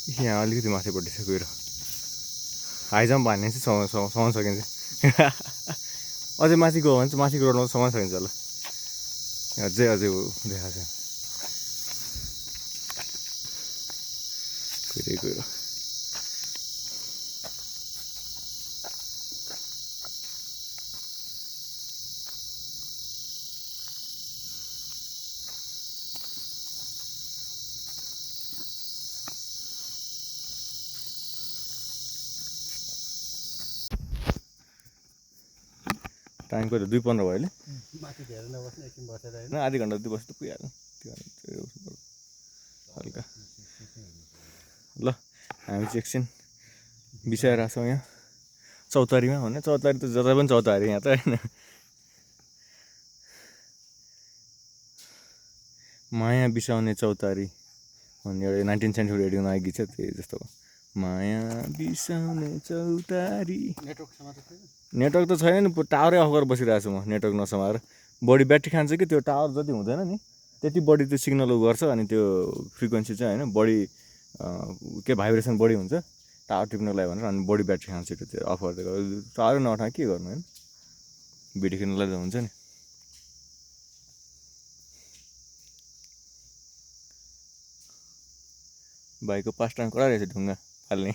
यहाँ अलिकति माथिपट्टि छ गएर हाइजम्प हान्ने चाहिँ समाउन सकिन्छ अझै माथि गयो भने चाहिँ माथिको रोडमा समाउन सकिन्छ होला अझै देखाएको छ गएर टाइम कहिले 2:15 भयो अहिले माथि धेरै नबस्ने एकछिन बसेर होइन आधी घन्टा जति बस्नु पुगिहाल्यो हल्का ल हामी चाहिँ एकछिन बिसाइरहेको छौँ यहाँ चौतारीमा भने चौतारी त जता पनि चौतारी यहाँ त होइन माया बिसाउने चौतारी भन्ने एउटा 19th सेन्चुरी रेडियोमा आएको गीत छ त्यही जस्तो माया बिसाउने चौतारी नेटवर्क त छैन नि टावरै अफ गरेर बसिरहेको छु म नेटवर्क नसमाएर बढी ब्याट्री खान्छ कि त्यो टावर जति हुँदैन नि त्यति बढी त्यो सिग्नल गर्छ अनि त्यो फ्रिक्वेन्सी चाहिँ होइन बढी के भाइब्रेसन बढी हुन्छ टावर टिप्नको लागि भनेर अनि बढी ब्याट्री खान्छ त्यो अफ गरिदिएको टावरै नउठा के गर्नु होइन भिडियो खेल्नुलाई त हुन्छ नि भाइको पास टाइम कडा रहेछ ढुङ्गा फाल्ने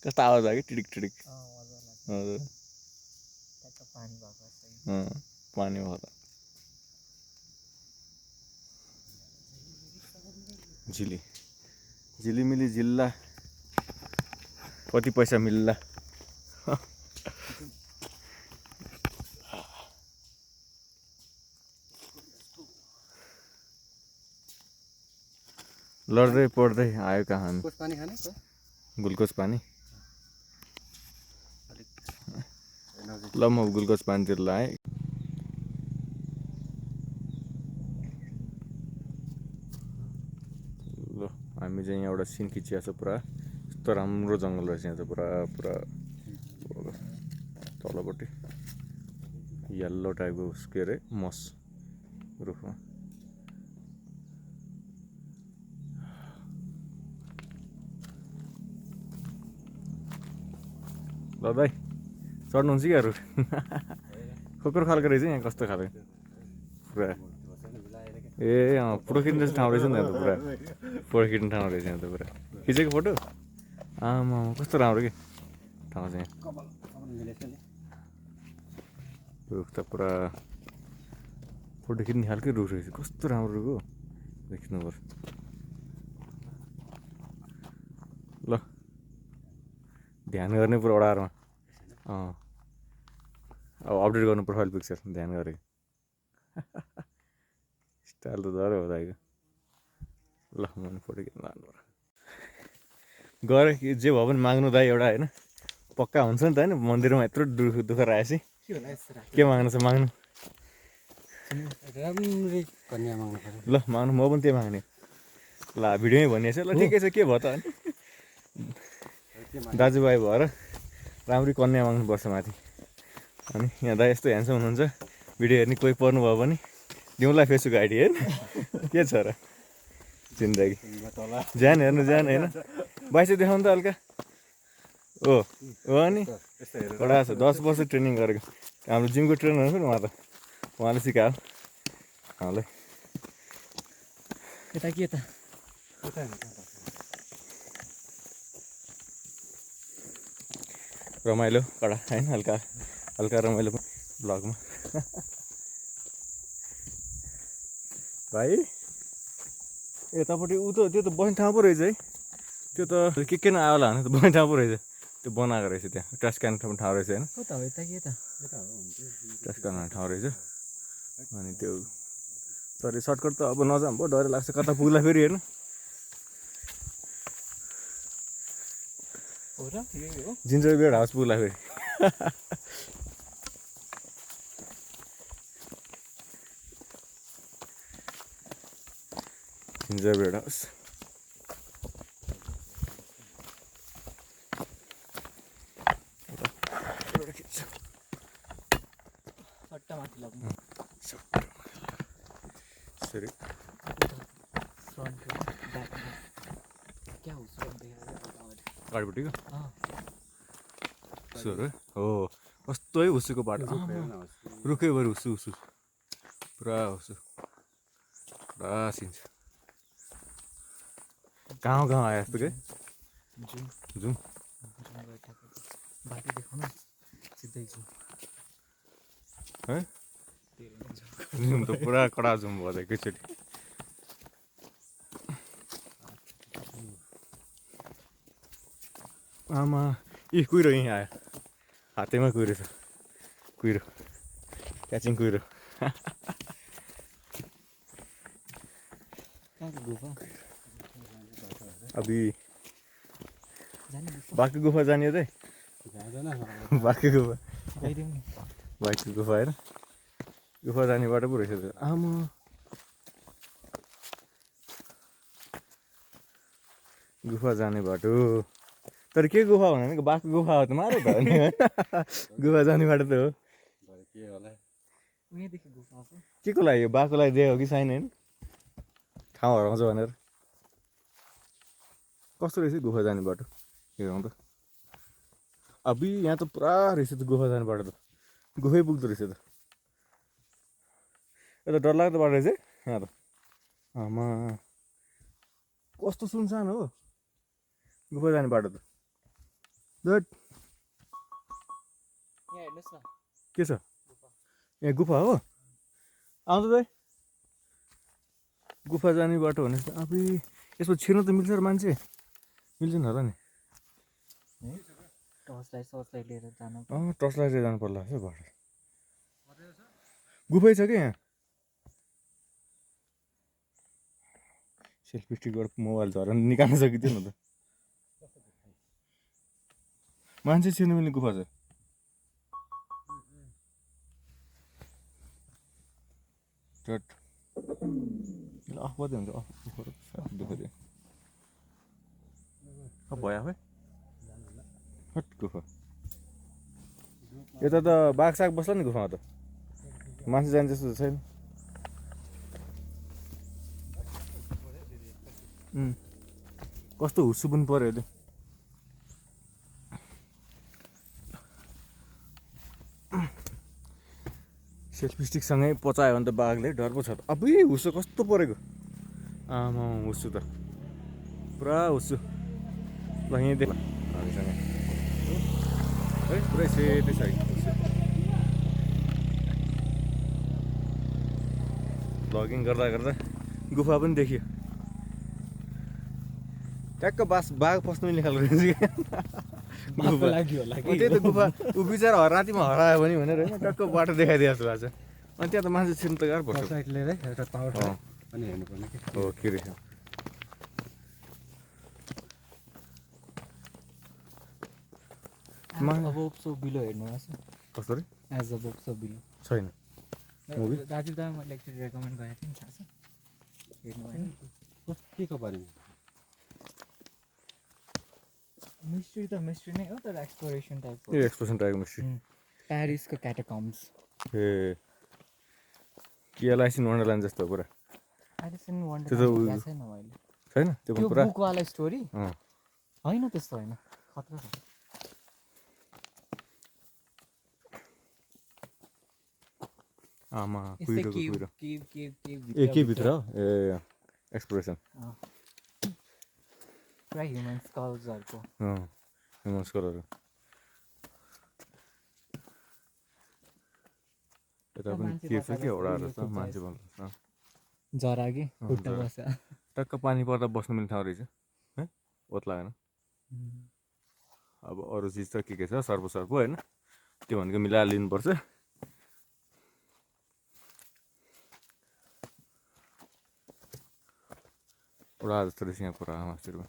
कस्तो आवाज आयो कि टिडिक टिडिक हजुर पानी भएको झिलिमिली जिल्ला कति पैसा मिल्ला लड्दै पढ्दै आयो कहाँ हामी पानी खाने ग्लुकोज पानी ल म ग्लुकोज पानीतिर लाएँ ल हामी चाहिँ यहाँ एउटा सिन खिचिया छ पुरा यस्तो राम्रो जङ्गल रहेछ यहाँ त पुरा तलपट्टि येल्लो टाइपको के अरे मस रुखमा ल दाइ चढ्नुहुन्छ क्या रुख खोक्रो खालको रहेछ यहाँ कस्तो खालको पुरा ए फोटो खिच्ने ठाउँ रहेछ नि त पुरा फोटो खिच्ने ठाउँ रहेछ यहाँ त पुरा खिचेको फोटो आमा कस्तो राम्रो कि ठाउँ चाहिँ रुख त पुरा फोटो खिच्ने खालकै रुख रहेछ कस्तो राम्रो रुख हो खिच्नुपर्छ ल ध्यान गर्ने पुरा ओडारमा अब अपडेट गर्नु प्रोफाइल पिक्चर ध्यान गरेको स्टाइल त डरै हो दाइको ल मन फोटो खिच्नु लानु गएर जे भए पनि माग्नु दाइ एउटा होइन पक्का हुन्छ नि त होइन मन्दिरमा यत्रो दुःख रहेपछि के माग्नु छ माग्नु राम्रै कन्या माग्नु पर्यो ल माग्नु म पनि त्यही माग्ने ल भिडियोमै भनिएछ ल ठिकै छ के भयो त अनि दाजुभाइ भएर राम्रै कन्या माग्नुपर्छ माथि अनि यहाँ दाइ यस्तो ह्यान्डसम हुनुहुन्छ भिडियो हेर्ने कोही पर्नु भयो भने दिउँला फेसबुक आइडी हेर्नु के छ र जिन्दगी ज्यान हेर्नु ज्यान होइन बाइस देखाउनु त हल्का हो अनि कडा छ 10 वर्ष ट्रेनिङ गरेको हाम्रो जिमको ट्रेनर हो नि उहाँले सिकायो हामीलाई यता के त रमाइलो कडा होइन हल्का रमाइलो ब्लगमा भाइ यतापट्टि ऊ त त्यो त बस्ने ठाउँ पो रहेछ है त्यो त के न आयो होला भने त बस्ने ठाउँ पो रहेछ त्यो बनाएको रहेछ त्यहाँ ट्रास क्यान ठाउँ रहेछ होइन ट्रास क्यान ठाउँ रहेछ अनि त्यो तर सर्टकट त अब नजाऊँ पो डर लाग्छ कता पुग्ला फेरि हेर्नु जिन्जर बियर्ड हाउस पुग्ला फेरि जिन्जर बियर्ड हाउस सट्टामाथि लाग्नु सरी फ्रन्ट ब्याक अगाडिपट्टिको अँ उसोहरू है हो कस्तो है हुस्सुको बाटो रुखैभरि हुस्सु हुस्सु पुरा हुस्सु पुरा सिन्छ गाउँ गाउँ आयो जस्तो के जाउँ जाउँ गएर ठ्याक्कै बाटो देखाउनु सिधै जाउँ है धेरै हुन्छ जुम त पुरा कडा जुम भयो त एकैचोटि आमा कुहिरो यहीँ आयो हातैमा कुहिरो छ कुहिरो क्याचिङ कुहिरो कहाँको गुफा अबि जाने गुफा बाघको गुफा जाने त जाँदैन बाघको गुफा गइदिउँ नि बाघको गुफा होइन गुफा जाने बाटो पो रहेछ त आमा गुफा जाने बाटो तर के गुफा भनेको बाघको गुफा हो त मारो त अनि गुफा जाने बाटो त हो भरे के होला उहीँदेखि गुफा छ के को लागि बाघको लागि दिएको हो कि छैन होइन ठाउँ हराउँछ भनेर कस्तो रहेछ गुफा जाने बाटो हेरौँ त अबि यहाँ त पुरा रहेछ त गुफा जाने बाटो त गुफै पुग्दो रहेछ त यो त डरलाग्दो बाटो रहेछ है यहाँ त आमा कस्तो सुनसान हो गुफा जाने बाटो त धत यहाँ हेर्नुहोस् न के छ यहाँ गुफा हो आउँछ त गुफा जाने बाटो भनेपछि अबि यसमा छिर्नु त मिल्छ र मान्छे मिल्दैन होला नि टर्चलाइट लिएर जानु टर्च लाइट जानु पर्ला है बाटो गुफै छ कि यहाँ सेल्फी स्टिकबाट मोबाइल झरेर निकाल्न सकिँदैन त मान्छे छिर्नु मिल्ने गुफा छ टट अफ मात्रै हुन्छ अफ दुःखले भयो है हट गुफा यता त बाघ साग बस्ला नि गुफामा त मान्छे जाने जस्तो त छैन कस्तो हुस्सु पनि पऱ्यो अहिले सेल्फी स्टिकसँगै पचायो भने त बाघले डर पो छ त अबुई हुस्सु कस्तो परेको आमा हुस्सु त पुरा हुस्सु ल यहीँ देख हामीसँग है पुरै सेतै छ भ्लगिङ गर्दा गर्दा गुफा पनि देखियो ट्याक्क बाघ पस्नु मिल्ने खालको रहेछ गुफा लागि होला त्यही त गुफा ऊ बिचरा रातिमा हरायो भने भनेर होइन ट्याक्क बाटो देखाइदिएको जस्तो भएको छ अनि त्यहाँ त मान्छे छिर्नु त गाह्रो पर्छ साइड लिएर एउटा टावर अनि हेर्नुपर्ने कि हो के रहेछ अब सो बिलो हेर्नु भएको छ कस्तो रे एज अ बोक्स अफ बिलो छैन Movie? दाजु दा मैले एकचोटि रेकमेन्ड गरेको थिएँ नि थाहा छ हेर्नु भएन के को बारेमा मिस्ट्री त मिस्ट्री नै हो तर एक्सप्लोरेसन टाइपको ए एक्सप्रेसन टाइपको मिस्ट्री प्यारिसको क्याटाकम्स ए के एलाइसिन वन्डरल्यान्ड जस्तो हो पुरा एलिसन त्यो त वन्डरल्यान्ड उ- गएको छैन मैले छैन त्यो पनि त्यो पुरा बुकवाला स्टोरी अँ। होइन त्यस्तो होइन खतरा छ आमा यस्तै कुहिरोको केभ कुहिरो केभ केभ केभ ए के भित्र हो ए एक्सप्लोरेसन पुरा ह्युमन स्कल्सहरूको ह्युमन स्कलहरू यता पनि मान्छे के छ बसेर कि एउटा उयो रहेछ खोज्छ मान्छे यसो। भन्नु जरा कि खुट्टा जरा। बस्छ टक्क पानी पर्दा बस्नु मिल्ने ठाउँ रहेछ है ओत लागेन अब अरू चिज त के छ सर्पो सर्पो होइन त्यो भनेको मिलाएर लिनुपर्छ पुरा जस्तो रहेछ यहाँ पुरा मास्टरमा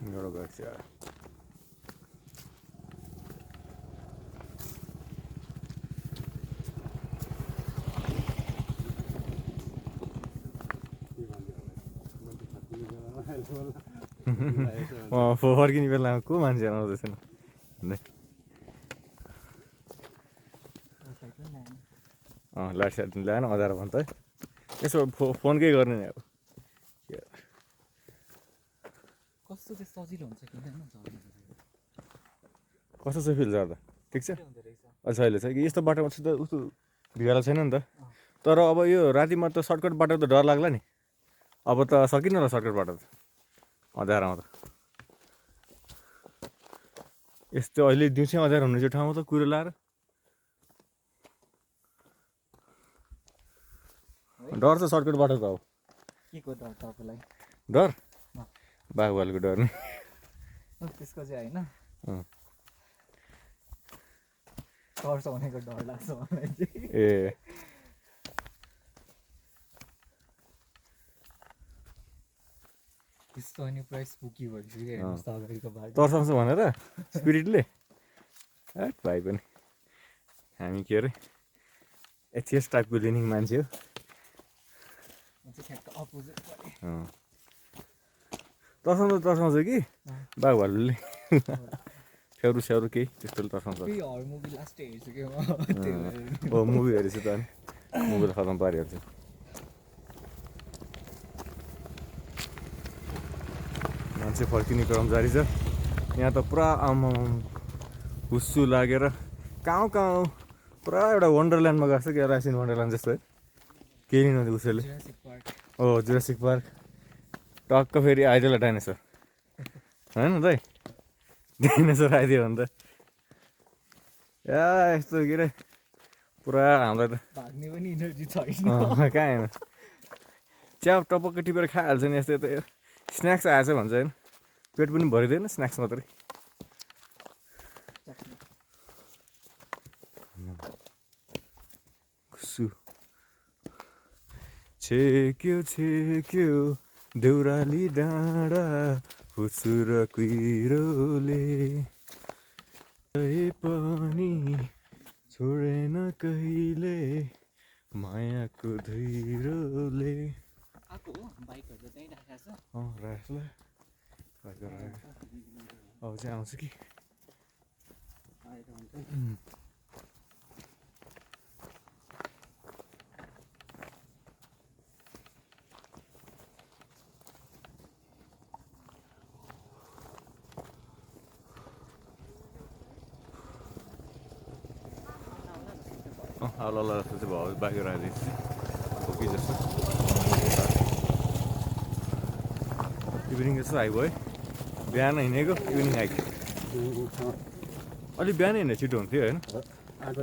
एउटा गाडी चाहिँ आयो फर्किने बेलामा को मान्छे आउँदैछन् भन्दै लाइट साइट ल्याएन अँध्यारो भन्छ है यसो फोनकै गर्ने नि अब कस्तो चाहिँ सजिलो हुन्छ किन कस्तो चाहिँ फिल गर्दा ठिक छ हुँदो रहेछ अहिले छ कि यस्तो बाटोमा चाहिँ त उस्तो भिड छैन नि त तर अब यो रातिमा त सर्टकट बाटो त डर लाग्ला नि अब त सकिन्न होला सर्टकट बाटो त अँध्यारोमा त यस्तो अहिले दिउँसै अँध्यारो हुने चाहिँ ठाउँमा त कुरो लाएर डर छ सर्टकट बाटो त अब के को डर तपाईँलाई डर बाघभालुको डर नि त्यसको चाहिँ होइन टर्च आउनेको डर लाग्छ मलाई चाहिँ ए त्यस्तो अनि पुरा स्पुकी भइसक्यो हेर्नुहोस् त अगाडिको बाटो तर्साउँछ भनेर स्पिरिटले हट भाइ पनि हामी के अरे एथिएस टाइपको लिनिङ मान्छे हो ठ्याक्क अपोजिट तर्साउँछ कि बाघभालुले स्याउरु स्याउरु केही त्यस्तोले तर्साउँछ हर मुभी लास्टै हेर्छु कि म हो मुभी हेरेछु त अनि मुभी त खतम पारिहाल्छ मान्छे फर्किने क्रम जारी छ यहाँ त पुरा आमा हुस्सु लागेर कहाँ पुरा एउटा वन्डरल्यान्डमा गएको छ क्या रासिन वन्डरल्यान्ड जस्तो है केही नै नदियो उसैले हो जुरासिक पार्क टक्क फेरि आइदियो डाइनोसर होइन दाइ डाइनोसर आइदियो भने त या यस्तो के अरे पुरा हामीलाई त भाग्ने पनि इनर्जी छैन कहाँ होइन च्याप टपक्क टिपेर खाइहाल्छ नि यस्तो त स्न्याक्स आएछ भन्छ होइन पेट पनि भरिँदैन स्न्याक्स मात्रै खुसु छेक्यो देउराली डाँडा फुसुर कुहिरोले पनि छोडेन कहिले मायाको धुइरोले आएको हो बाइकहरू त्यहीँ राखेको छ राख्ला अब चाहिँ आउँछ कि ल जस्तो चाहिँ भयो बाँकी राखेको खोकी जस्तो इभिनिङ जस्तो आइभयो है बिहान हिँडेको इभिनिङ आइगयो अलिक बिहानै हिँड्ने छिटो हुन्थ्यो होइन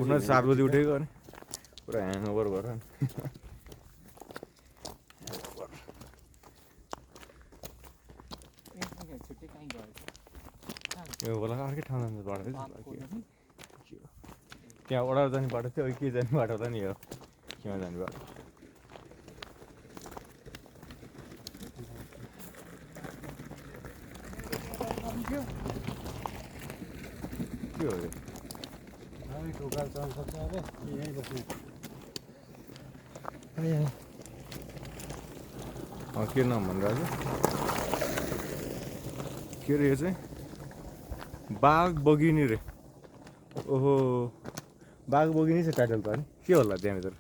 उठ्न 7 बजी उठेको अनि पुरा ह्याङओभर भएर छुट्टै कहीँ गएछ यो होला अर्कै ठाउँ जान्छ बाटो त्यहाँ ओडार जाने बाटो थियो के जाने बाटो त नि हो केमा जाने बाटो के हो यो ढोका चल्न सक्छ अब यहीँ बस्नु के नाम भनिरहेको के अरे यो चाहिँ बाघ बगिनी रे ओहो बाघ बगिनी छ टाइटल त अनि के होला त्यहाँभित्र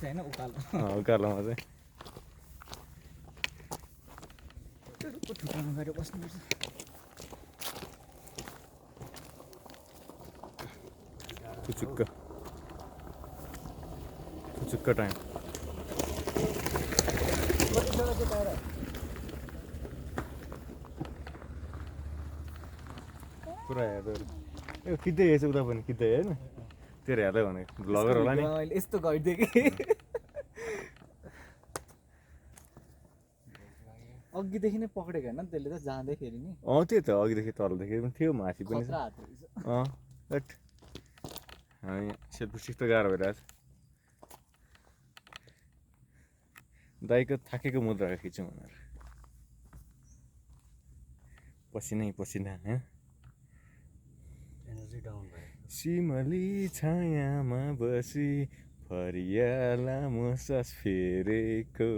होइन उकालो उकालोमा चाहिँ ठुटामा गएर बस्नुपर्छ चुच्चुक्क टाइम पुरा हेर्दै ए खिच्दै हेर्छ उता पनि खिच्दै होइन तेरो हेर्दै भने भ्लगर होला नि अहिले यस्तो गरिदिएँ कि अघिदेखि नै पक्रेको होइन त्यसले त जाँदैखेरि नि त्यही त अघिदेखि तलदेखि पनि थियो माथि पनि खतरा हात रहेछ हट हामी सेल्फी स्टिक त गाह्रो भइरहेछ दाइको थाकेको मुद्रा खिचौँ भनेर पसिनै पसिना होइन एनर्जी डाउन भयो सिमली छायामा बसी फरिया लामो सास फेरेको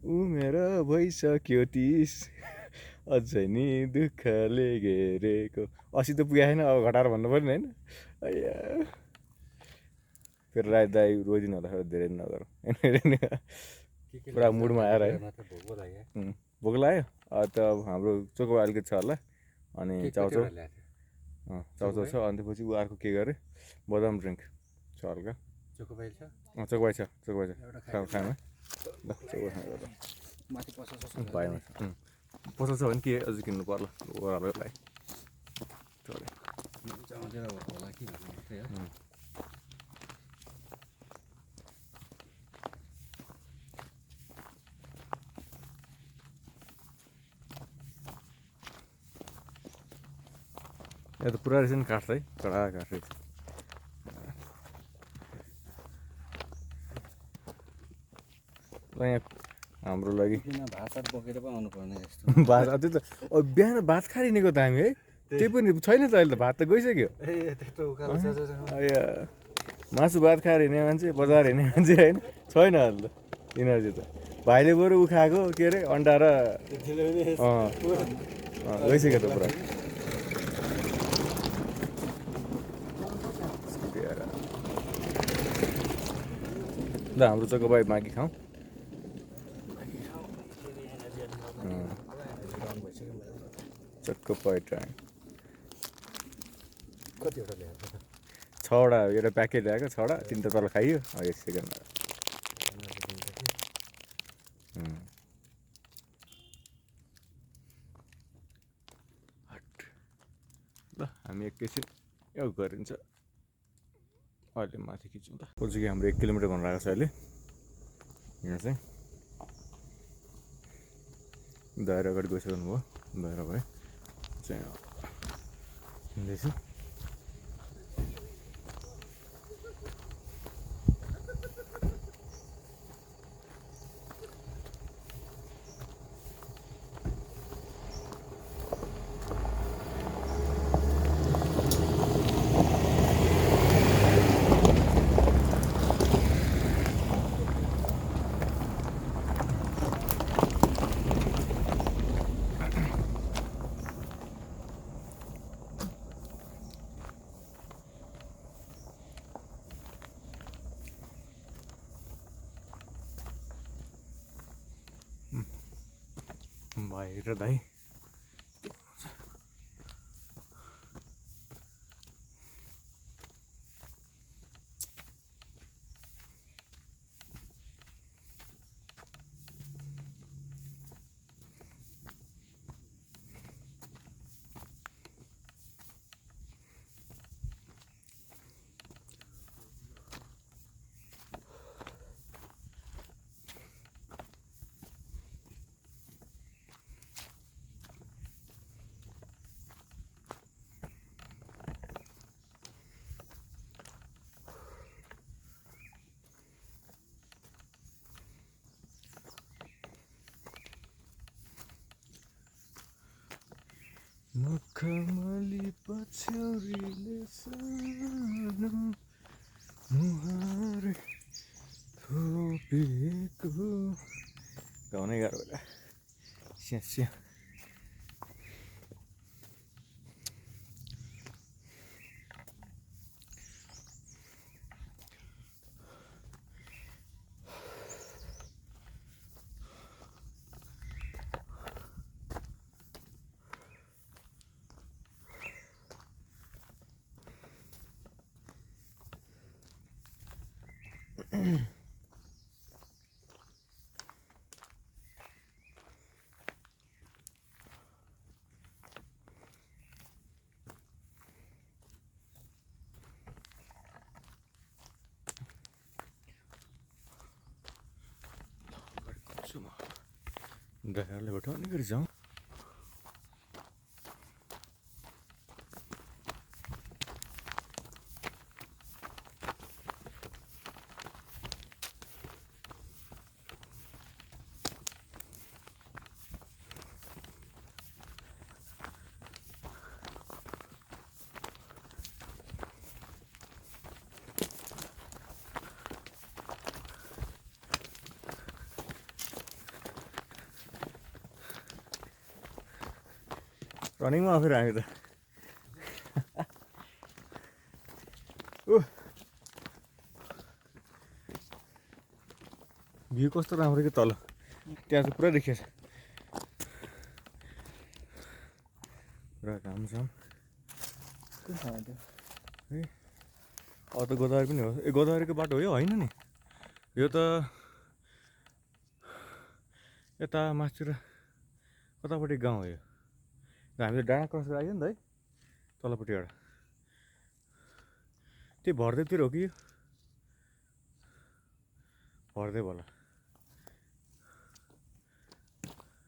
उमेर भइसक्यो 30 अझै नि दुःखले घेरेको। अस्ति त पुगेको छैन, अब घटाएर भन्नु पऱ्यो नि होइन। फेरि राई दाई रोइदिनु होला, फेरि धेरै नगरौँ होइन। पुरा मुडमा आएर है। भोक लाग्यो त अब हाम्रो चोको अलिकति छ होला, अनि चाउचाउ चाउचाउ छ, अनि त्यसपछि ऊ अर्को के गरे बदाम ड्रिङ्क छ हल्का। चोकोपाई छ चोकबाई छ खाना ल चोको खाना माथि पसल भाइमा छ पसल छ भने के अझ किन्नु पर्ला ओह्रालोलाई होला कि भन्ने यहाँ त पुरा रहेछ नि काठ है, कडा काठ रहेछ। ल यहाँ हाम्रो लागि भात बोकेर पो आउनु पर्ने यस्तो भात त्यो त बिहान भात खाइनेको त हामी है, त्यही पनि छैन त अहिले त भात त गइसक्यो। त्यस्तो उकालो मासु भात खाएर हिँड्ने मान्छे, बजार हिँड्ने मान्छे होइन छैन अहिले त यिनीहरू त। भाइले बरु उखाएको के अरे अन्डा र गइसक्यो त पुरा। ल हाम्रो चोकोबाई मागी खाउँ। चोकोबाई टाइम कतिवटा ल्याएको छ 6वटा एउटा प्याकेट ल्याएको 6वटा, 3टा तल खाइयो। एक सेकेन्ड ल हामी एकैछिन यो गरिन्छ अहिले माथि खिचौँ त। कि हाम्रो 1 किलोमिटर भन्नु आएको छ अहिले। यहाँ चाहिँ दाएर अगाडि गइसक्नु भयो, दाएर भए चाहिँ हिँड्दैछु। भाइ र दाइ मखमली पछ्यौरीले सानो मुहार थोपेको गाउनै गाह्रो होला स्या ड्राइभरले उठाउने गरी जाउँ। रनिङमा फेरि हामी त भ्यू कस्तो राम्रो कि तल त्यहाँ चाहिँ पुरा देखिएछ पुरा घामझाम ए अब त गोदावरी पनि हो ए गोदावरीको बाटो हो यो होइन नि यो त यता मास्तिर कतापट्टि गाउँ हो यो हामी त डाँडा क्रस गरायो नि त है तलपट्टिबाट त्यो भर्दैतिर हो कि यो भर्दै होला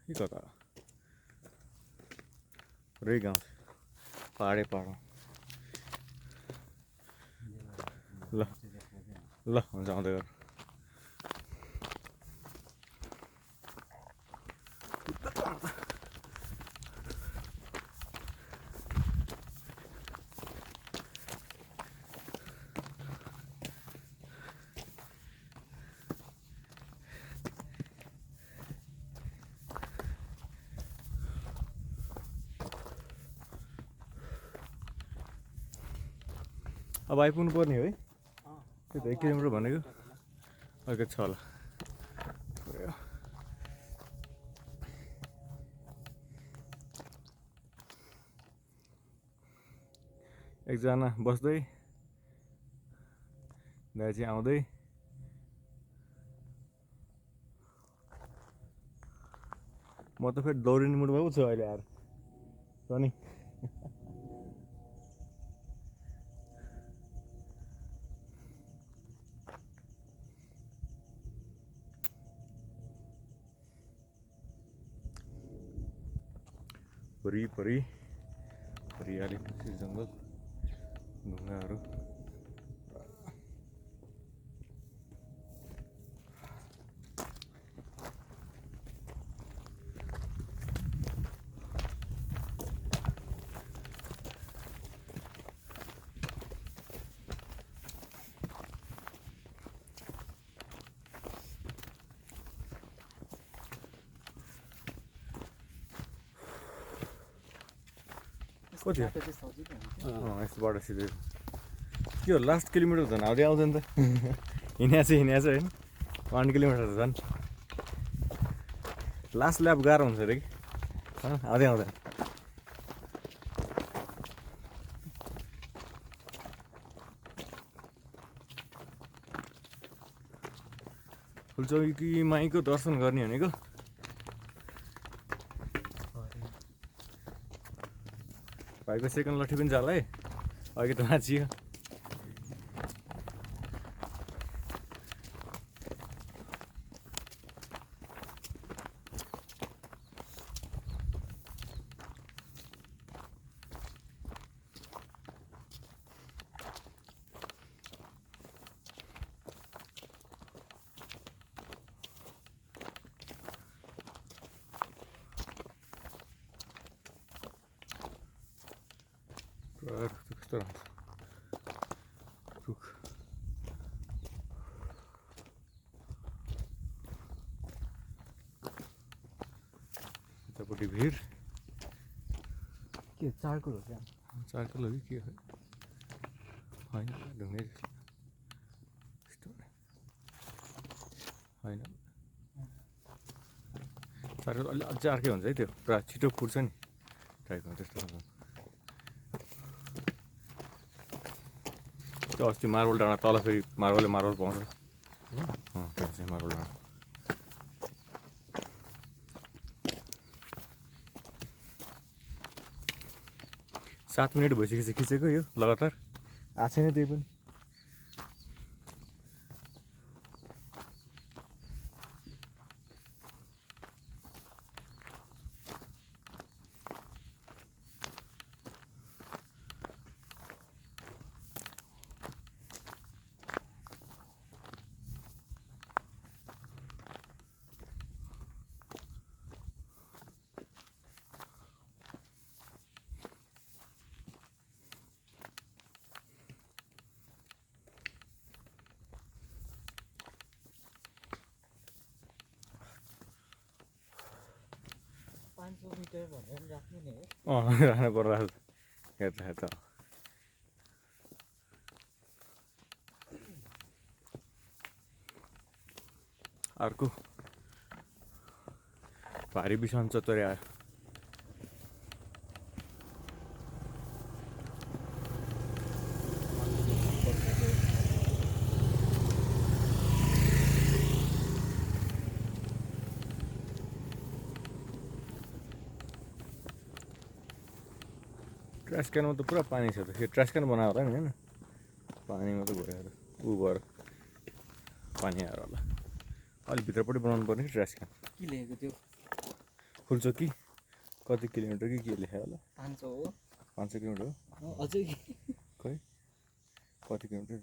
कि कता पुरै गाउँ पाहाडै पाहाड ल ल हुन्छ आउँदै गर अब आइपुग्नु पर्ने हो है त्यो त 1 किलोमिटर भनेको अलिकति छ होला एकजना बस्दै दाइ चाहिँ आउँदै म त फेरि दौडिने मुडमा पो छु अहिले आएर रनिङ वरिपरि हरियाली जङ्गल ढुङ्गाहरू कति हो यस्तो बाटो सिधै के हो लास्ट किलोमिटर झन् आउँदै आउँदैन त हिँड्या चाहिँ होइन 1 किलोमिटर त झन् लास्ट ल्याप गाह्रो हुन्छ अरे कि आउँदै आउँदैन फुलचौकी माईको दर्शन गर्ने भनेको भाइको सेकेन्ड लट्ठी पनि जाला है अघि त नाचियो कस्तो राम्रो रुख यतापट्टि भिड के चार्कोल हो क्या चार्कोल हो कि के हो होइन ढुङ्गै होइन चार्कोल अलि अझै अर्कै हुन्छ है त्यो पुरा छिटो फुट्छ नि टाइपमा त्यस्तो त्यो अस्ति मार्बल डाँडा तल फेरि मार्बल पाउँछ त्यो चाहिँ मार्बल डाँडा 7 मिनट भइसकेपछि खिचेको यो लगातार आएको छैन त्यही पनि 500 मिटर भनेर राख्ने नि है राख्नु पर्ला हेर्दा हेर्दा अर्को भारी बिसन्चो तोरी आयो ट्रास क्यानमा त पुरा पानी छ त यो ट्रास क्यान बनायो होला नि होइन पानीमा त गएर ऊ भएर पानी आएर होला अलिक भित्रपट्टि बनाउनु पर्ने कि ट्रास क्यान के लेखेको त्यो फुल्चोकी कति किलोमिटर कि के लेखायो होला 500 हो 500 किलोमिटर हो अझै खै कति किलोमिटर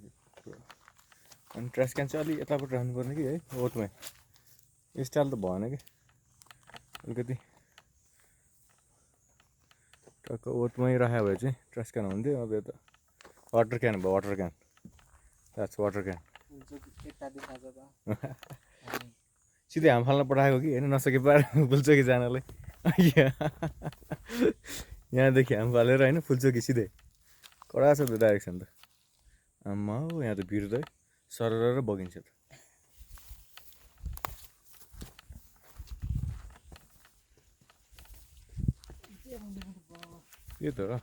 अनि ट्रास क्यान चाहिँ अलिक यतापट्टि राख्नुपर्ने कि है ओतमै स्टाइल त भएन कि अलिकति टक्क ओतमै राख्यो भए चाहिँ ट्रास क्यान हुन्थ्यो अब यता वाटर क्यान भयो water can that's water can यता देखाएको त सिधै हाम फाल्न पठाएको कि होइन नसके पार फुल्चोकी जानलाई यहाँदेखि हाम फालेर होइन फुल्चोकी सिधै कडा छ त डाइरेक्सन त आम्मा हो यहाँ त भिड त है सरर बगिन्छ त यो त हो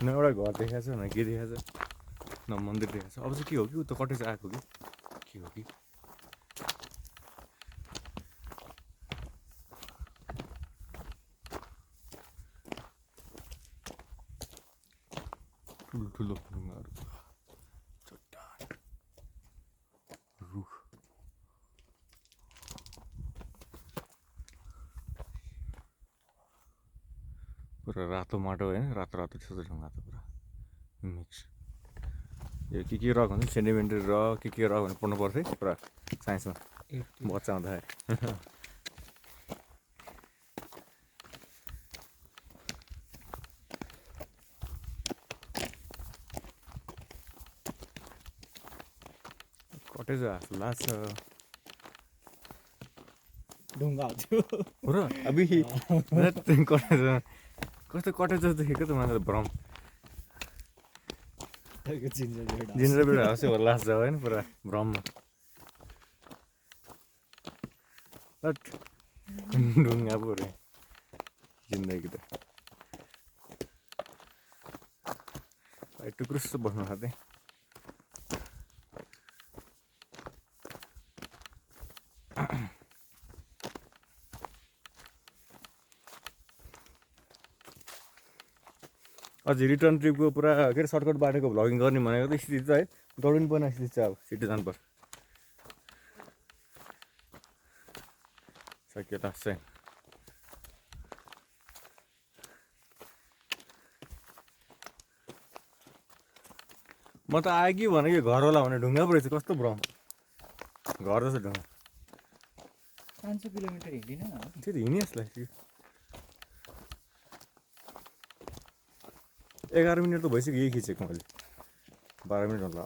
न एउटा घर देखाएको छ न के देखाएको छ न मन्दिर देखाएको छ अब चाहिँ के हो कि उता कटेज आएको कि के हो कि ठुलो ढुङ्गाहरू चट्टान रुख पुरा रातो माटो होइन रातो रातो छ ढुङ्गा त पुरा मिक्स यो के रक हुन्छ सेन्टिमेन्टल रक के रक भनेर पढ्नु पर्थ्यो पुरा साइन्समा बच्चा हुँदाखेरि कटेज लाग्छ ढुङ्गा हो त्यो हो र अबि कटेज कस्तो कटेज जस्तो देखेको त मलाई त भ्रम जिन्जर बिड हाउस हो लास्ट जाऊ होइन पुरा भ्रममा ढुङ्गा पो रे जिन्दगी त टुक्रुस बस्नु खाँदै अझै रिटर्न ट्रिपको पुरा के अरे सर्टकट बाटोको भ्लगिङ गर्ने भनेको त स्थिति छ है दौडिनु पर्ने स्थिति छ अब सिटी जानुपर्छ सक्यो लास्ट चाहिँ म त आयो कि भने कि घर होला भने ढुङ्गा पो रहेछ कस्तो भ्रम घर जस्तो ढुङ्गा 500 किलोमिटर हिँडिन त्यो त हिँडिहाल्छ 11 मिनट त भइसक्यो यही खिचेको मैले 12 मिनट होला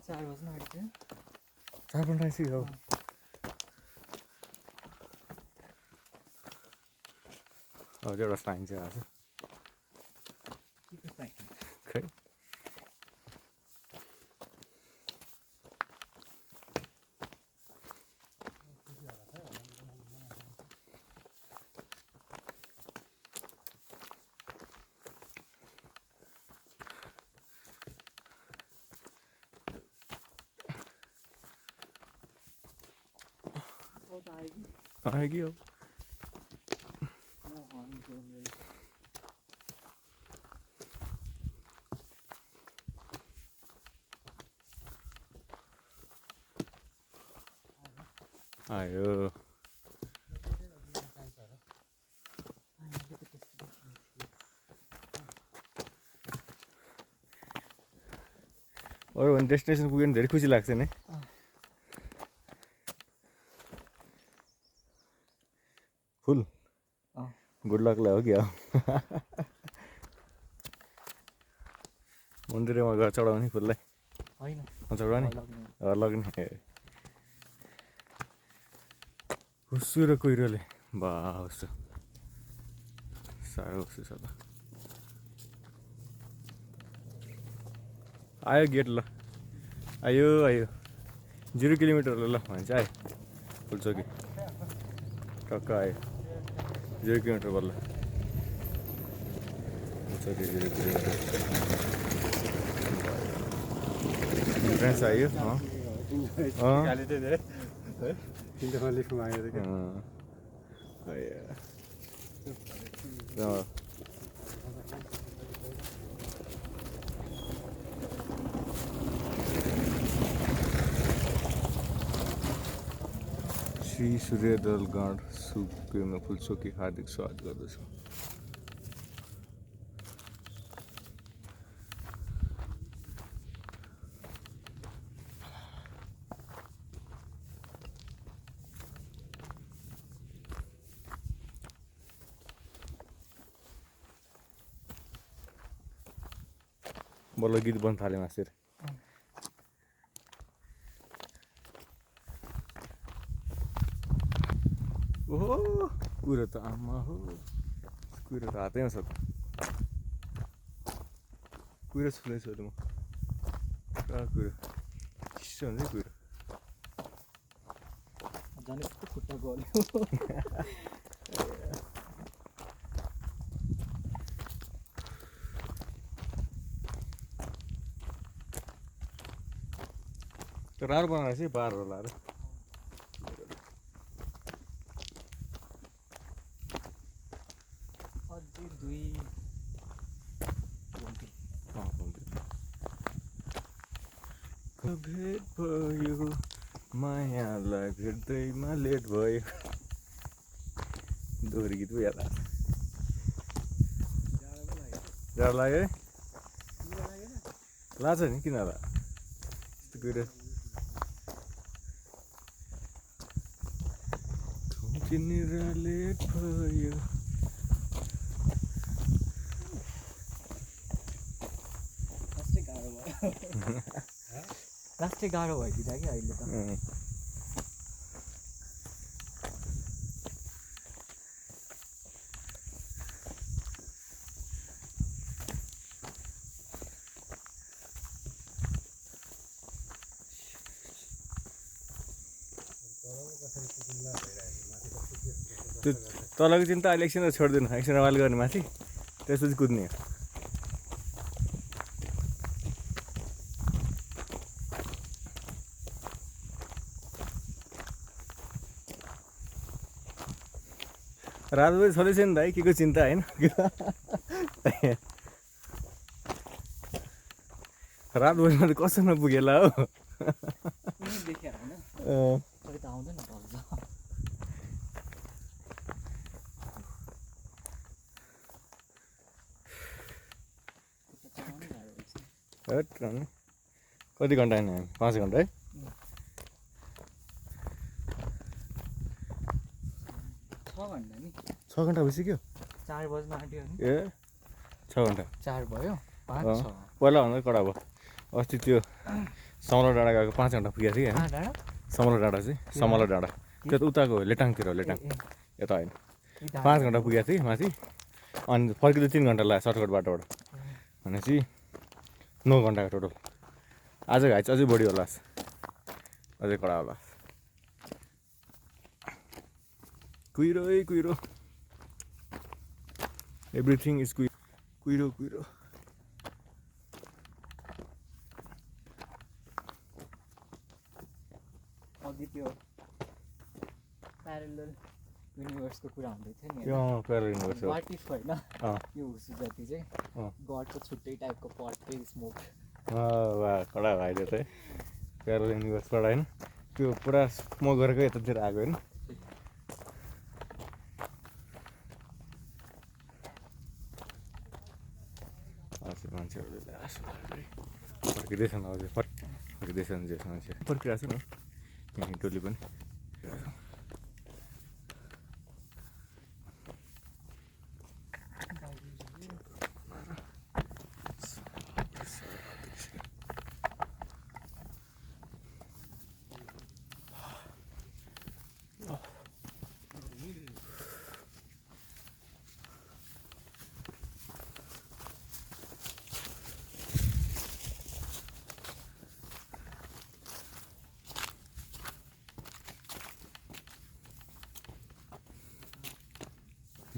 4 बज्न आँट्यो 4 मिनट आइसक्यो अब एउटा साइन चाहिँ आएको छ खै आएगी अब आयो अरू भने डेस्टिनेसन पुग्यो भने धेरै खुसी लाग्छ नि फुल गुड लकलाई हो कि मन्दिरमा गएर चढाउने फुललाई होइन चढाउने लग्ने। लग्ने हुस्सु र कुहिरोले बा हुस्सु साह्रो हुस्सु छ त आयो गेट ल आयो 0 किलोमिटर ल भन्छ आयो फुलचोकी टक्क आयो 0 किलोमिटर बल्ल फुलचोकी 0 किलोमिटर फ्रेन्ड्स आयो गाली चाहिँ धेरै है तिनवटा लिफ्ट मागेको थियो श्री सूर्यदल गण सुकेमा फुलचोकी हार्दिक स्वागत गर्दछु बल्ल गीत बन्न थाल्यो मासेर ओहो कुरो त आमा हो कुरो त हातैमा छ त कुरो छुँदैछु अहिले म पुरा कुरो चिसो हुन्छ कुरो झन् कस्तो खुट्टा गल्यो राम्रो बनाएर चाहिँ बारहरू लाएर अझै 2 भेट भयो मायालाई भेट्दैमा लेट भयो दोहोरी गीत पो याद आएको जाडो लाग्यो है लाग्छ नि किन होला यस्तो कुरो चिनेर लेट भयो लास्टै गाह्रो भइदिँदा कि अहिले त त्यो तलको चिन्ता अहिले एकछिन छोडिदिनु एकछिन रमाइलो गर्ने माथि त्यसपछि कुद्ने हो रातभरि छँदैछ नि भाइ के को चिन्ता होइन रातभरिमा त कसो नपुगेला हो देखेर होइन खै त आउँदैन ढल्छ कति घन्टा होइन 5 घन्टा है 6 घन्टा नि 6 घन्टा भइसक्यो 4 बज्न आँट्यो नि ए 6 घन्टा 4 भयो 5 6 पहिला भन्दा कडा भयो अस्ति त्यो समला डाँडा गएको 5 घन्टा पुगेको थिएँ होइन डाँडा समला डाँडा चाहिँ समला डाँडा त्यो त उताको हो लेटाङतिर हो लेटाङ यता होइन 5 घन्टा पुगेको थिएँ माथि अनि फर्किँदा 3 घन्टा लाग्यो सर्टकट बाटोबाट भनेपछि 9 घन्टाको टोटल आज घाइ चाहिँ अझै बढी होला अझै कडा होला कुहिरो एभ्रिथिङ इज कुहिरो अघि त्यो प्यारेलल युनिभर्सको कुरा हुँदै थियो नि प्यारल युनिभर्स हो वाट इफ होइन यो हुसु जति चाहिँ गडको छुट्टै टाइपको पटकै स्मोक वा कडा भाइले चाहिँ प्यारल युनिभर्सबाट होइन त्यो पुरा स्मोक गरेको यतातिर आएको होइन मान्छेहरूले फर्किँदैछन् अझै फर्किँदैछन् जे मान्छे फर्किरहेको छ न यहीँ टोली पनि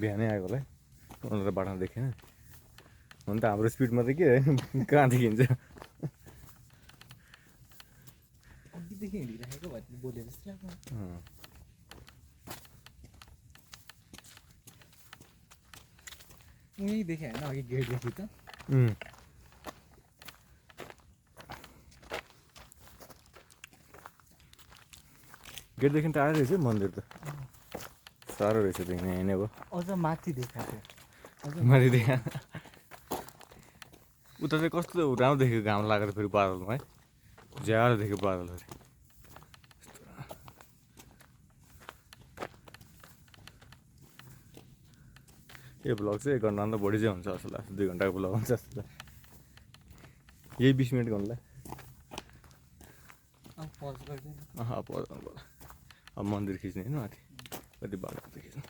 बिहानै आएको होला है उनीहरू बाटोमा देखेन हुन त हाम्रो स्पिडमा त के कहाँ देखिन्छ अघिदेखि हिँडिराखेको भए बोले जस्तो लाग्यो उहीँ देखेँ होइन अघि गेटदेखि त गेटदेखि टाढो रहेछ मन्दिर त साह्रो रहेछ देख्ने यहाँ नै अब अझ माथि देखाएको माथि देखा उता चाहिँ कस्तो राम्रो देख्यो घाम लागेर फेरि बादलमा है ज्यादा देख्यो बादलहरू यो भ्लग चाहिँ 1 घन्टाभन्दा बढी चाहिँ हुन्छ जस्तो लाग्छ 2 घन्टाको भ्लग हुन्छ जस्तो लाग्छ यही 20 मिनटको होला अब पज गर्दैन अब मन्दिर खिच्ने होइन माथि कति बाटो खिच्नु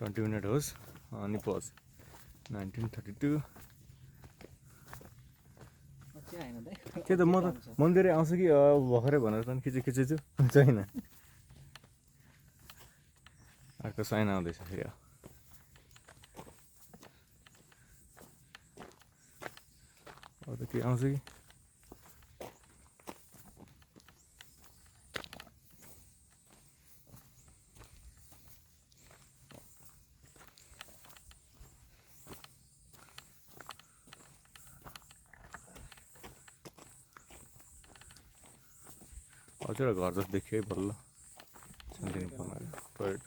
20 मिनट होस् अनि पज 1932 त्यही त म त मन्दिरै आउँछु कि भर्खरै भनेर त खिचेछु छैन अर्को साइन आउँदैछ फेरि अब त के आउँछ कि अझै एउटा घर जस्तो देखियो है बल्ल सानोतिनो बनाएर टोयलेट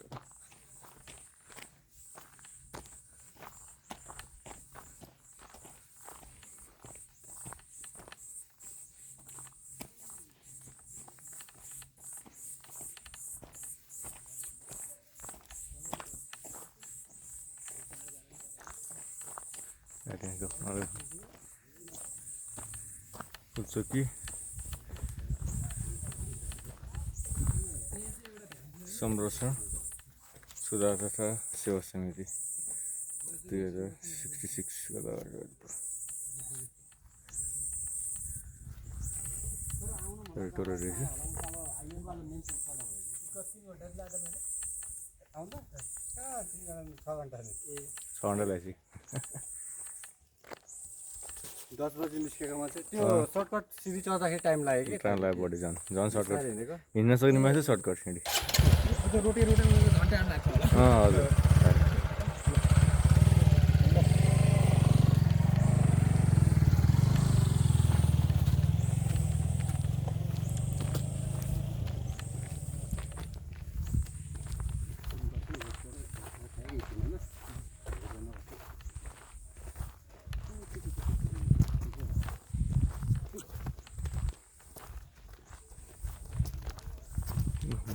त्यहाँको फुलचोकी संरक्षण सुधार तथा सेवा समिति 2066 रहेछ छ घन्टा लाग्छ 10 बजी निस्केकोमा चाहिँ त्यो सर्टकट सिधी चढ्दाखेरि टाइम लाग्यो कि टाइम लाग्यो बढी झन् सर्टकट हिँड्न सक्ने मान्छे सर्टकट हिँडी रोटी घन्टा लाग्छ होला हजुर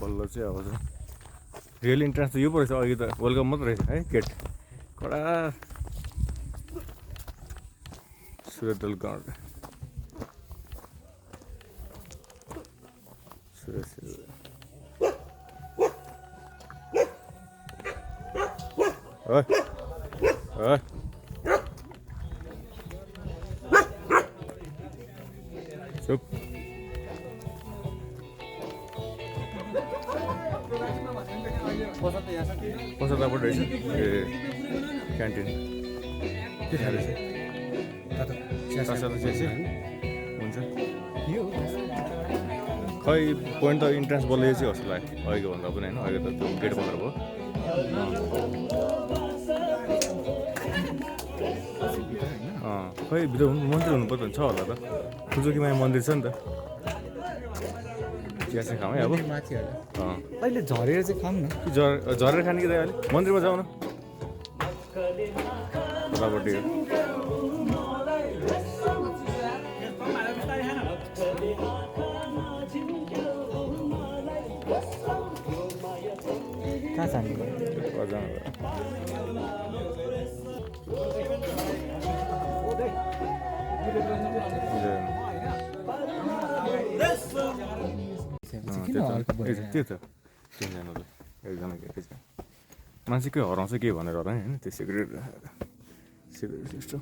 बल्ल चाहिँ अब चाहिँ रियल इन्ट्रान्स त यो पो रहेछ अघि त वेलकम मात्रै रहेछ है गेट कडा सुरदल गढ चुप पसलबाट रहेछ ए क्यान्टिन के खाएर चाहिँ हुन्छ खै पोइन्ट त इन्ट्रान्स बल्ल चाहिँ जस्तो लाग्यो अहिलेको भन्दा पनि होइन अहिले त त्यो गेट बन्द भयो खै भित्र मन्दिर हुनुपर्छ छ होला त फुलचोकीमा मन्दिर छ नि त चिया चाहिँ खाऊँ है अब माथि होला अहिले झरेर चाहिँ खाऊँ न झरेर खाने कि त अहिले मन्दिरमा जाउँ न तलपट्टि कहाँ जाने त्यो त तिनजनालाई एकजना एकैजना मान्छे के हराउँछ के भनेर होला नि होइन त्यो सिक्रेट सिस्टम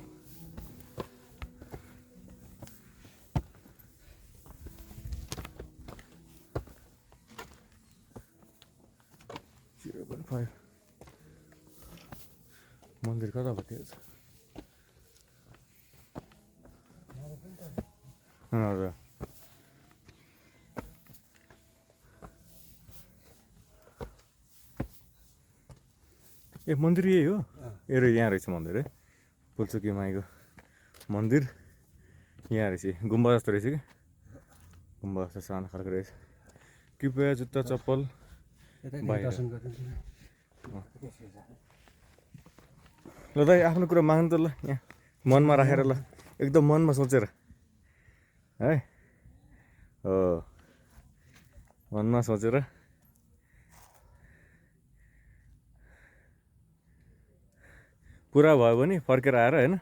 5 मन्दिर कतापट्टि छ हजुर ए मन्दिर यही हो ए र यहाँ रहेछ मन्दिर है पुल्चोकी माईको मन्दिर यहाँ रहेछ गुम्बा जस्तो रहेछ कि गुम्बा जस्तो सानो खालको रहेछ कृपया जुत्ता चप्पल बाहिर दर्शन गरिदिन्छु ल दाइ आफ्नो कुरा माग्नु त ल यहाँ मनमा राखेर ल एकदम मनमा सोचेर है हो मनमा सोचेर पुरा भयो भने फर्केर आएर होइन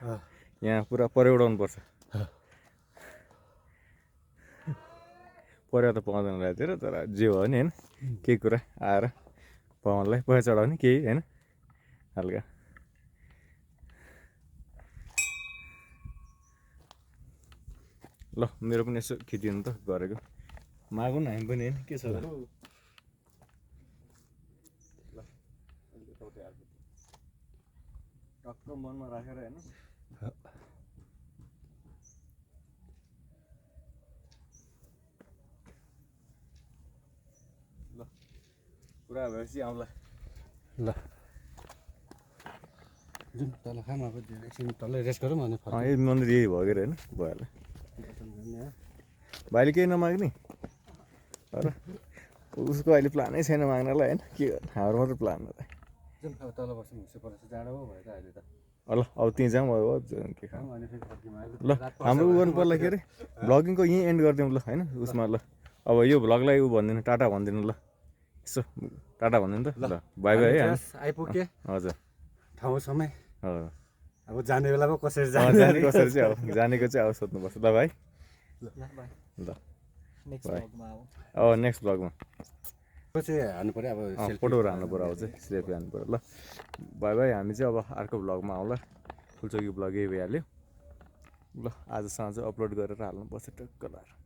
यहाँ पुरा पर्याउडाउनु पर्छ पर्या त पाउँदैन रातिर तर जे भयो नि होइन केही कुरा आएर पवनलाई पैसा चढाउने केही होइन हल्का ल मेरो पनि यसो खिचिदिनु त गरेको मागौँ न हामी पनि होइन के छ ल टक्क मनमा राखेर होइन ल पुरा भएपछि आउँला ल जुन तल खामाको एकछिन तलै रेस्ट गरौँ अनि यो मन्दिर यही भयो के अरे होइन भइहाल्यो भाइले केही नमाग्ने तर उसको अहिले प्लानै छैन माग्नलाई होइन के गर्नु हाम्रो मात्रै प्लान हो त जुन अब तल बस्नु हुँसो पर्छ जाडो भयो त अहिले त ल अब त्यहीँ जाउँ अब के खाउँ अनि फेरि फर्किमा अहिले ल हाम्रो उ गर्नु पर्ला के अरे भ्लगिङको यहीँ एन्ड गरिदिउँ ल होइन उसमा ल अब यो भ्लगलाई उ भनिदिनु टाटा भनिदिनु ल यसो टाटा भनिदिनु त ल बाई बाई है आइपुग्यो हजुर ठाउँ समय हजुर अब जाने बेलामा कसरी जाने कसरी चाहिँ अब जानेको चाहिँ अब सोध्नुपर्छ ल भाइ ल बाई ल नेक्स्ट Bye. भ्लगमा आऊ अब नेक्स्ट भ्लगमा चाहिँ हान्नु पऱ्यो अब फोटोहरू हाल्नु पऱ्यो अब चाहिँ सेल्फी हाल्नु पऱ्यो ल बाई बाई हामी चाहिँ अब अर्को भ्लगमा आउँला फुलचोकी भ्लग यही भइहाल्यो ल आज साँझ अपलोड गरेर हाल्नुपर्छ टक्क लाएर